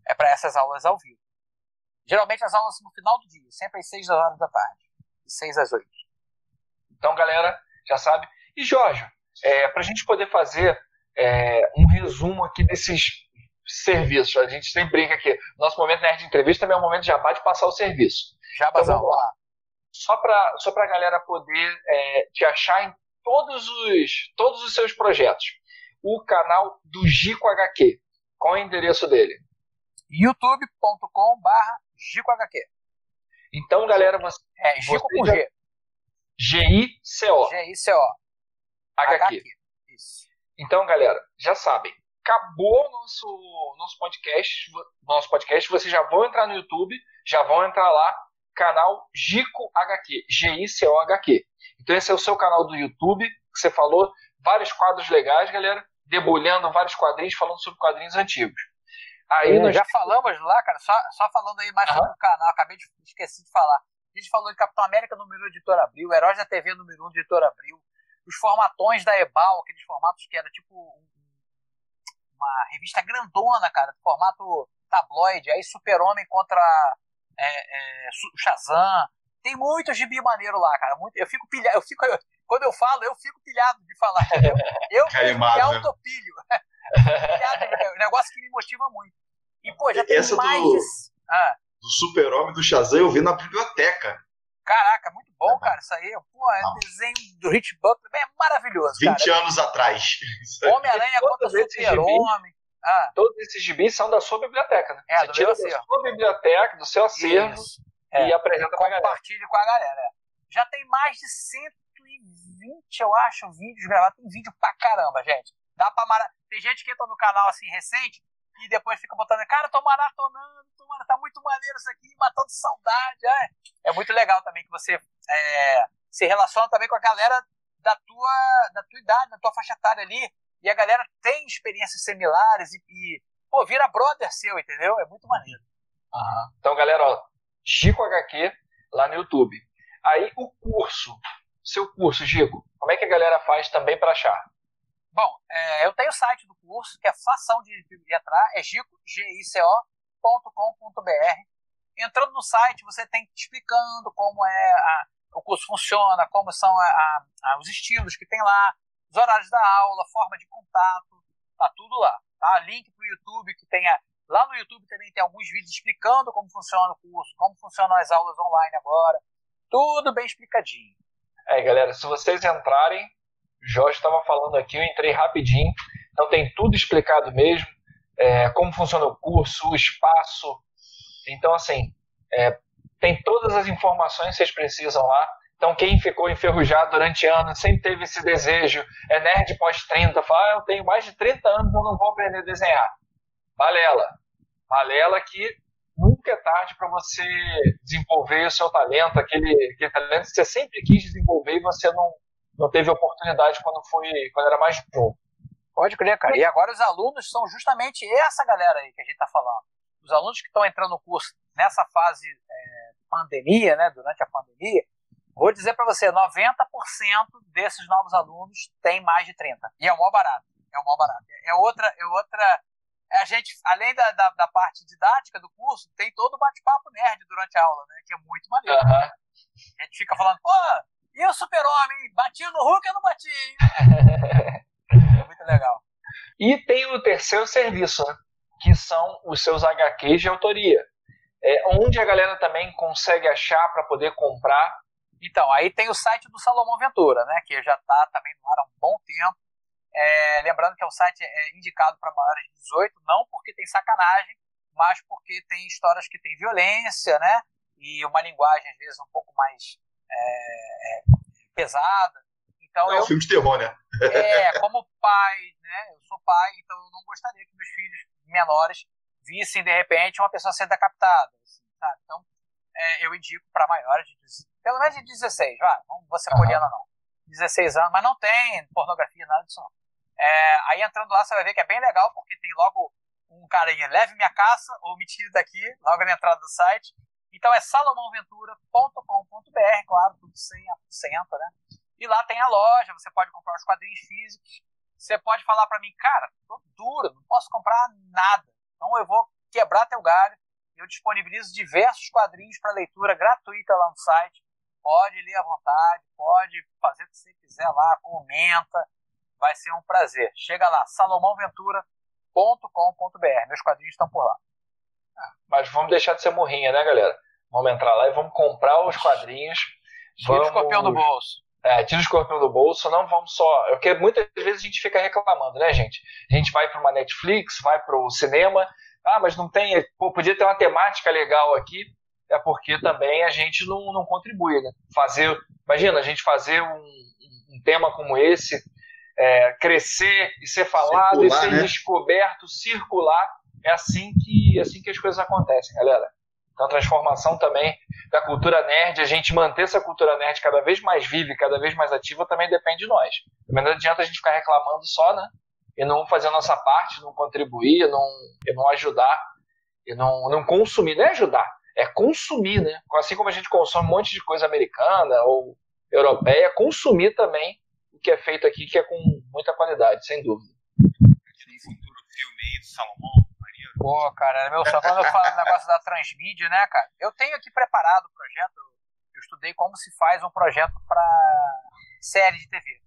É para essas aulas ao vivo. Geralmente as aulas no final do dia, sempre às 6 horas da tarde. De 6 às 8. Então, galera, já sabe. E, Jorge, para a gente poder fazer um resumo aqui desses serviços, a gente sempre brinca aqui. Nosso momento Nerd Entrevista também é um momento de jabá de passar o serviço. Jabazão, então, vamos lá. Só para a galera poder te achar em todos os seus projetos. O canal do Gico HQ. Qual é o endereço dele? youtube.com/GicoHQ. Então, galera, Gico com G. G-I-C-O. G-I-C-O. HQ. Isso. Então, galera, já sabem. Acabou o nosso podcast. Vocês já vão entrar no YouTube, já vão entrar lá, canal Gico HQ. G-I-C-O-H-Q. Então, esse é o seu canal do YouTube, que você falou. Vários quadros legais, galera. Debulhando vários quadrinhos, falando sobre quadrinhos antigos. Aí nós já falamos lá, cara, só falando aí mais sobre o canal, esqueci de falar. A gente falou de Capitão América número 1, Editora Abril, Heróis da TV número 1, Editora Abril, os formatões da Ebal, aqueles formatos que era tipo uma revista grandona, cara, formato tabloide, aí Super-Homem contra Shazam. Tem muito gibi maneiro lá, cara. Eu fico pilhado, quando eu falo, eu fico pilhado de falar, entendeu? Eu me autopilho. Um negócio que me motiva muito. E, pô, já tem mais do Super-Homem, do Shazam, eu vi na biblioteca. Caraca, muito bom, cara. Isso aí, pô, desenho do Rich Buckler, é maravilhoso, 20 anos atrás. Homem-Aranha contra Super-Homem. Todos esses gibis são da sua biblioteca, né? Você tira da sua biblioteca, do seu acervo, e apresenta pra galera. Compartilha com a galera. Já tem mais de 120, eu acho, vídeos gravados. Tem vídeo pra caramba, gente. Dá pra Tem gente que entra no canal assim recente e depois fica botando, cara, tô maratonando, tá muito maneiro isso aqui, matando saudade. É muito legal também que você se relaciona também com a galera da tua idade, da tua faixa etária ali, e a galera tem experiências similares e pô, vira brother seu, entendeu? É muito maneiro. Então, galera, Gico HQ lá no YouTube. Aí seu curso, Gico, como é que a galera faz também para achar? Bom, eu tenho o site do curso, que é fação de entrar, é gico.com.br. Entrando no site, você tem explicando como o curso funciona, como são os estilos que tem lá, os horários da aula, forma de contato, tá tudo lá. Tá? Link pro YouTube, que tem lá no YouTube também tem alguns vídeos explicando como funciona o curso, como funcionam as aulas online agora, tudo bem explicadinho. Galera, se vocês entrarem, o Jorge estava falando aqui, eu entrei rapidinho, então tem tudo explicado mesmo, como funciona o curso, o espaço, então assim, tem todas as informações que vocês precisam lá, então quem ficou enferrujado durante anos, sempre teve esse desejo, nerd pós-30, fala, eu tenho mais de 30 anos, eu não vou aprender a desenhar. Balela que nunca é tarde para você desenvolver o seu talento, aquele talento que você sempre quis desenvolver e você não teve oportunidade quando era mais novo. Pode crer, cara. E agora os alunos são justamente essa galera aí que a gente está falando. Os alunos que estão entrando no curso nessa fase pandemia, né, durante a pandemia, vou dizer para você, 90% desses novos alunos têm mais de 30. E é o maior barato. É outra... A gente, além da parte didática do curso, tem todo o bate-papo nerd durante a aula, né, que é muito maneiro. A gente fica falando, pô, e o Super-Homem? Bati no Hulk ou não bati? É muito legal. E tem o terceiro serviço, né? Que são os seus HQs de autoria. Onde a galera também consegue achar para poder comprar. Então, aí tem o site do Salomão Ventura, né? Que já está também no ar há um bom tempo. Lembrando que o site é indicado para maiores de 18, não porque tem sacanagem, mas porque tem histórias que tem violência, né? E uma linguagem, às vezes, um pouco mais pesada. Então, é um filme de terror, né? Como pai, né? Eu sou pai, então eu não gostaria que meus filhos menores vissem, de repente, uma pessoa sendo decapitada. Assim, sabe? Então, eu indico para maiores de pelo menos de 16, não vou ser poliana, não. 16 anos, mas não tem pornografia, nada disso, não. Aí entrando lá, você vai ver que é bem legal, porque tem logo um carinha, leve minha caça ou me tire daqui, logo na entrada do site. Então é salomãoventura.com.br, claro, tudo sem acento, né? E lá tem a loja, você pode comprar os quadrinhos físicos. Você pode falar para mim, cara, tô duro, não posso comprar nada. Então eu vou quebrar teu galho. Eu disponibilizo diversos quadrinhos para leitura gratuita lá no site. Pode ler à vontade, pode fazer o que você quiser lá, comenta. Vai ser um prazer. Chega lá, salomãoventura.com.br. Meus quadrinhos estão por lá. Mas vamos deixar de ser morrinha, né, galera? Vamos entrar lá e vamos comprar os quadrinhos. Tira o escorpião do bolso. Tira o escorpião do bolso, não vamos só... Porque muitas vezes a gente fica reclamando, né, gente? A gente vai para uma Netflix, vai para o cinema, mas não tem... Pô, podia ter uma temática legal aqui, é porque também a gente não contribui, né? Imagina, a gente fazer um tema como esse, crescer e ser falado, circular, e ser, né, descoberto, circular, é assim que as coisas acontecem, galera. Então a transformação também da cultura nerd, a gente manter essa cultura nerd cada vez mais viva e cada vez mais ativa, também depende de nós. Também não adianta a gente ficar reclamando só, né? E não fazer a nossa parte, não contribuir, e não ajudar, e não consumir. Não é ajudar, é consumir, né? Assim como a gente consome um monte de coisa americana ou europeia, consumir também o que é feito aqui, que é com muita qualidade, sem dúvida. Aquele futuro filme aí do Salomão. Pô, cara, meu sonho. Quando eu falo do negócio da transmídia, né, cara? Eu tenho aqui preparado o projeto. Eu estudei como se faz um projeto para série de TV.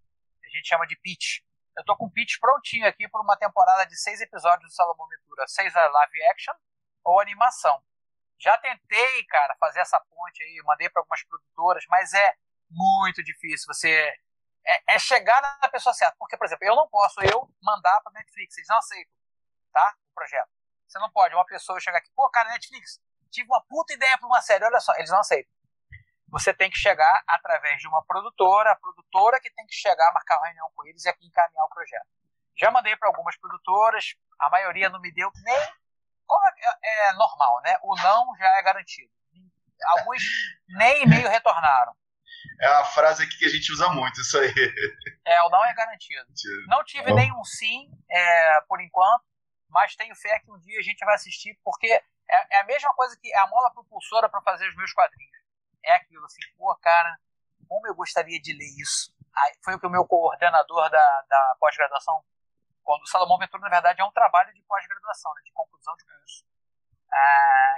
A gente chama de pitch. Eu tô com o pitch prontinho aqui por uma temporada de 6 episódios do Salomão Ventura. 6 live action ou animação. Já tentei, cara, fazer essa ponte aí. Mandei para algumas produtoras, mas é muito difícil. Você... É chegar na pessoa certa. Porque, por exemplo, eu não posso mandar para Netflix. Eles não aceitam, tá? O projeto. Você não pode, uma pessoa chegar aqui, pô, cara, Netflix, tive uma puta ideia para uma série, olha só, eles não aceitam. Você tem que chegar através de uma produtora, a produtora que tem que chegar, marcar uma reunião com eles e aqui encaminhar o projeto. Já mandei para algumas produtoras, a maioria não me deu nem... Como é normal, né? O não já é garantido. Alguns nem e-mail retornaram. É a frase aqui que a gente usa muito, isso aí. O não é garantido. Não tive nenhum sim, por enquanto. Mas tenho fé que um dia a gente vai assistir, porque é a mesma coisa que a mola propulsora para fazer os meus quadrinhos. É aquilo assim, pô, cara, como eu gostaria de ler isso. Aí, foi o que o meu coordenador da pós-graduação, quando o Salomão Ventura, na verdade, é um trabalho de pós-graduação, né, de conclusão de curso.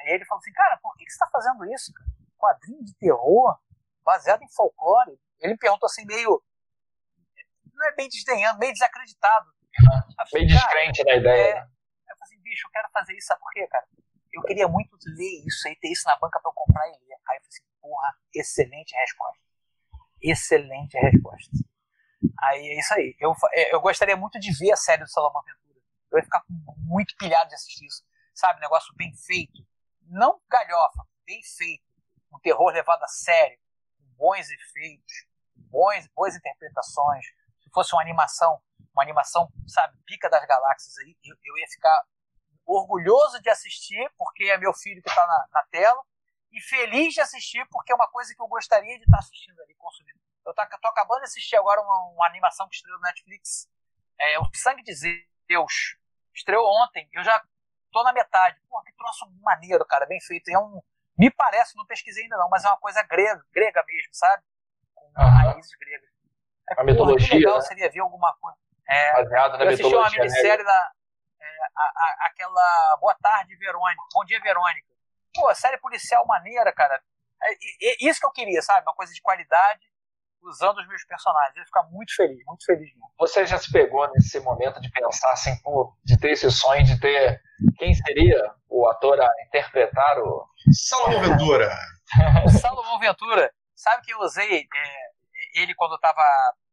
E ele falou assim, cara, por que você está fazendo isso, cara? Quadrinho de terror, baseado em folclore. Ele me perguntou assim, meio, não é bem desdenhando, meio desacreditado. Meio descrente da ideia. Eu falei assim, bicho, eu quero fazer isso, sabe por quê, cara? Eu queria muito ler isso aí, ter isso na banca pra eu comprar e ler. Aí eu falei assim, porra, excelente resposta. Excelente resposta. Aí é isso aí. Eu gostaria muito de ver a série do Salomão Ventura. Eu ia ficar muito pilhado de assistir isso. Sabe, negócio bem feito. Não galhofa, bem feito. Um terror levado a sério, com bons efeitos, boas interpretações. Se fosse uma animação, sabe, pica das galáxias aí, eu ia ficar orgulhoso de assistir, porque é meu filho que está na tela, e feliz de assistir, porque é uma coisa que eu gostaria de estar assistindo ali, consumindo. Eu tô acabando de assistir agora uma animação que estreou no Netflix, O Sangue de Zeus. Estreou ontem, eu já tô na metade. Pô, que troço maneiro, cara, bem feito. Me parece, não pesquisei ainda não, mas é uma coisa grega mesmo, sabe? Com raízes gregas. A mitologia, que legal, né? Seria ver alguma coisa. Baseado na eu assisti uma mitologia, minissérie aquela Boa Tarde, Verônica. Bom Dia, Verônica. Pô, série policial maneira, cara. Isso que eu queria, sabe? Uma coisa de qualidade, usando os meus personagens. Eu ia ficar muito feliz mesmo. Você já se pegou nesse momento de pensar assim, pô, de ter esse sonho, de ter... Quem seria o ator a interpretar o... Salomão Ventura. Salomão Ventura. Sabe que eu usei ele quando eu estava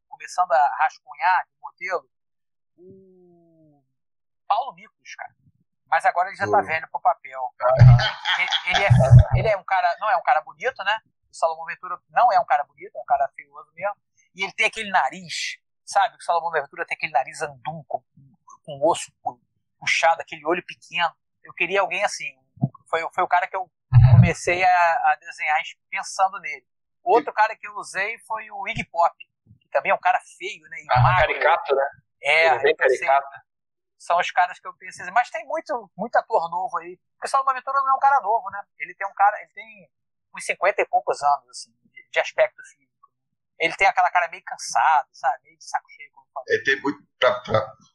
começando a rascunhar de modelo? O Paulo Miklos, cara. Mas agora ele já tá velho pro papel. Ele é um cara, não é um cara bonito, né? O Salomão Ventura não é um cara bonito, é um cara feioso mesmo. E ele tem aquele nariz, sabe? O Salomão Ventura tem aquele nariz andum, com o osso puxado, aquele olho pequeno. Eu queria alguém assim. Foi o cara que eu comecei a desenhar pensando nele. Outro cara que eu usei foi o Iggy Pop, que também é um cara feio, né? E magro. Caricato, né? Bem caricato. São os caras que eu penso assim. Mas tem muito ator novo aí. Porque o Salomão Ventura não é um cara novo, né? Ele tem uns 50 e poucos anos, assim, de aspecto físico. Ele tem aquela cara meio cansado, sabe? Meio de saco cheio, como eu falei. Tem muito,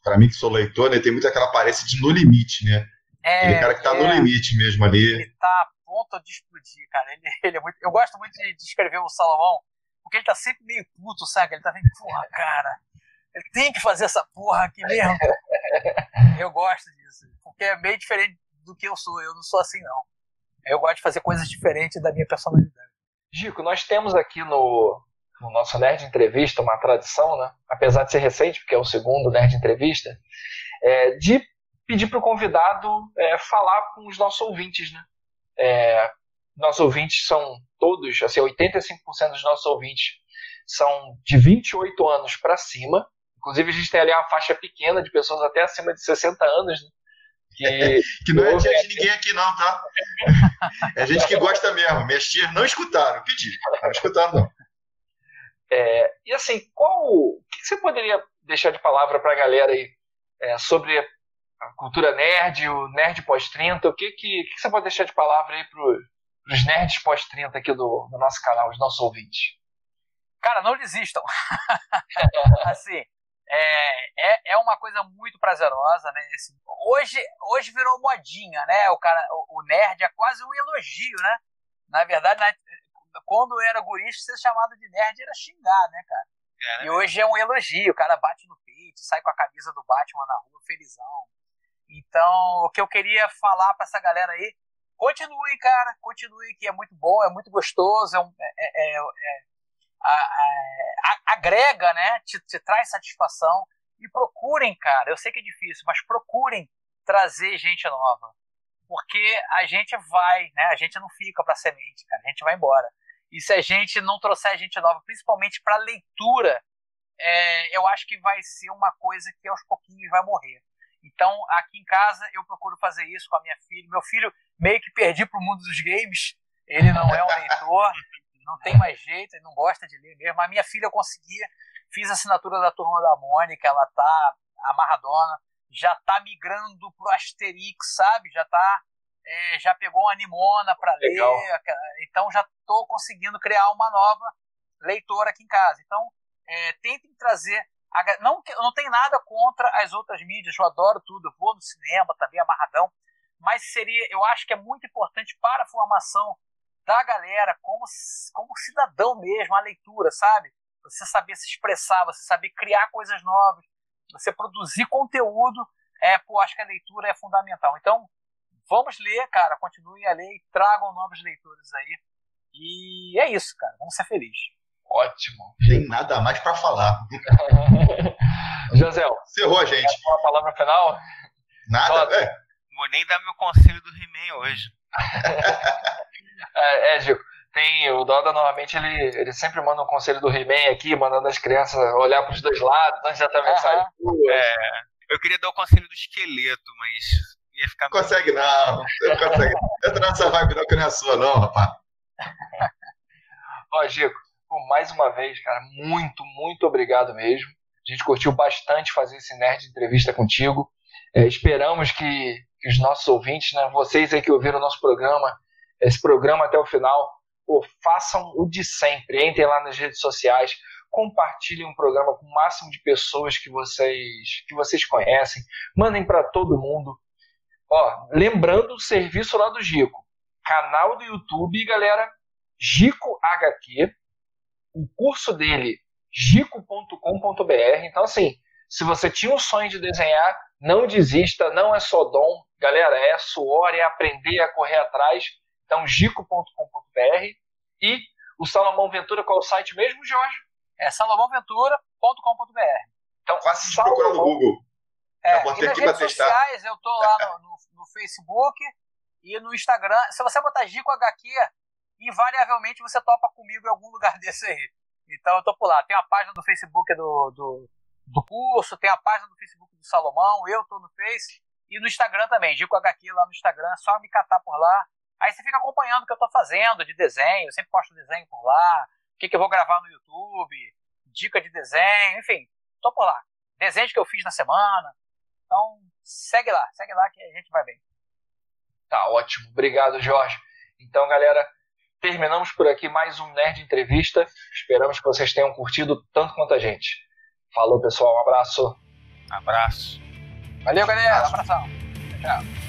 pra mim que sou leitor, né, tem muito aquela aparência de no limite, né? Aquele cara que tá no limite mesmo ali. Ele tá a ponto de explodir, cara. Ele é muito. Eu gosto muito de escrever o Salomão, porque ele tá sempre meio puto, sabe? Ele tá meio, porra, cara, ele tem que fazer essa porra aqui mesmo. Eu gosto disso, porque é meio diferente do que eu sou. Eu não sou assim, não. Eu gosto de fazer coisas diferentes da minha personalidade. Gico, nós temos aqui no nosso Nerd Entrevista uma tradição, né? Apesar de ser recente, porque é o segundo Nerd Entrevista, de pedir para o convidado falar com os nossos ouvintes, né? Nossos ouvintes são todos, assim, 85% dos nossos ouvintes são de 28 anos para cima. Inclusive, a gente tem ali uma faixa pequena de pessoas até acima de 60 anos, né? Que não é dia de ninguém aqui não, tá? É gente que gosta mesmo. Minhas tias não escutaram, pedi. Não escutaram, não. E assim, o que você poderia deixar de palavra para a galera aí sobre a cultura nerd, o nerd pós-30? O que você pode deixar de palavra aí para os nerds pós-30 aqui do nosso canal, os nossos ouvintes? Cara, não desistam. Assim, é uma coisa muito prazerosa, né? Hoje virou modinha, né? O nerd é quase um elogio, né? Na verdade, quando eu era gurista, ser chamado de nerd era xingar, né, cara? E hoje é um elogio, o cara bate no peito, sai com a camisa do Batman na rua, felizão. Então, o que eu queria falar pra essa galera aí, continue, cara, continue, que é muito bom, é muito gostoso, agrega, né, te traz satisfação. E procurem, cara, eu sei que é difícil, mas procurem trazer gente nova. Porque a gente vai, né, a gente não fica pra semente, cara, a gente vai embora. E se a gente não trouxer gente nova, principalmente para leitura, eu acho que vai ser uma coisa que aos pouquinhos vai morrer. Então, aqui em casa, eu procuro fazer isso com a minha filha. Meu filho meio que perdi pro mundo dos games. Ele não é um leitor, não tem mais jeito, ele não gosta de ler mesmo. A minha filha eu conseguia, fiz a assinatura da Turma da Mônica, ela tá amarradona, já tá migrando pro Asterix, sabe? Já pegou uma Animona para ler, então já estou conseguindo criar uma nova leitora aqui em casa. Então, tentem trazer. Não tem nada contra as outras mídias, eu adoro tudo, eu vou no cinema também, amarradão, mas eu acho que é muito importante para a formação da galera, como cidadão mesmo, a leitura, sabe? Você saber se expressar, você saber criar coisas novas, você produzir conteúdo, acho que a leitura é fundamental. Então, vamos ler, cara, continuem a ler e tragam novos leitores aí. E é isso, cara, vamos ser felizes. Ótimo. Tem nada mais para falar. José, encerrou a gente. Uma palavra final? Nada? Vou nem dar meu conselho do He-Man hoje. Gico, o Doda normalmente ele sempre manda um conselho do He-Man aqui, mandando as crianças olhar para os dois lados antes de atravessar as ruas. Eu queria dar o conselho do esqueleto, mas ia ficar... Não consegue não, você não consegue. Entra nessa vibe não, que não é a sua não, rapaz. Ó, Gico, mais uma vez, cara, muito, muito obrigado mesmo. A gente curtiu bastante fazer esse Nerd Entrevista contigo. Esperamos que os nossos ouvintes, né, vocês aí que ouviram o nosso programa, esse programa até o final, façam o de sempre. Entrem lá nas redes sociais, compartilhem o programa com o máximo de pessoas que vocês conhecem. Mandem para todo mundo. Lembrando o serviço lá do Gico. Canal do YouTube, galera, Gico HQ. O curso dele, gico.com.br. Então, assim, se você tinha um sonho de desenhar, não desista, não é só dom. Galera, é suor, é aprender, é correr atrás. Então, gico.com.br. E o Salomão Ventura, qual é o site mesmo, Jorge? salomãoventura.com.br. Então, faça de procurar no Google. E nas redes sociais, eu tô lá no Facebook e no Instagram. Se você botar Gico HQ, invariavelmente você topa comigo em algum lugar desse aí. Então eu tô por lá. Tem a página do Facebook do curso, tem a página do Facebook do Salomão, eu tô no Face e no Instagram também, Gico HQ lá no Instagram, é só me catar por lá. Aí você fica acompanhando o que eu tô fazendo de desenho, eu sempre posto desenho por lá, o que eu vou gravar no YouTube, dica de desenho, enfim, tô por lá. Desenhos que eu fiz na semana. Então, segue lá que a gente vai bem. Tá ótimo. Obrigado, Jorge. Então, galera, terminamos por aqui mais um Nerd Entrevista. Esperamos que vocês tenham curtido tanto quanto a gente. Falou, pessoal. Um abraço. Abraço. Valeu, galera. Abração. Tchau.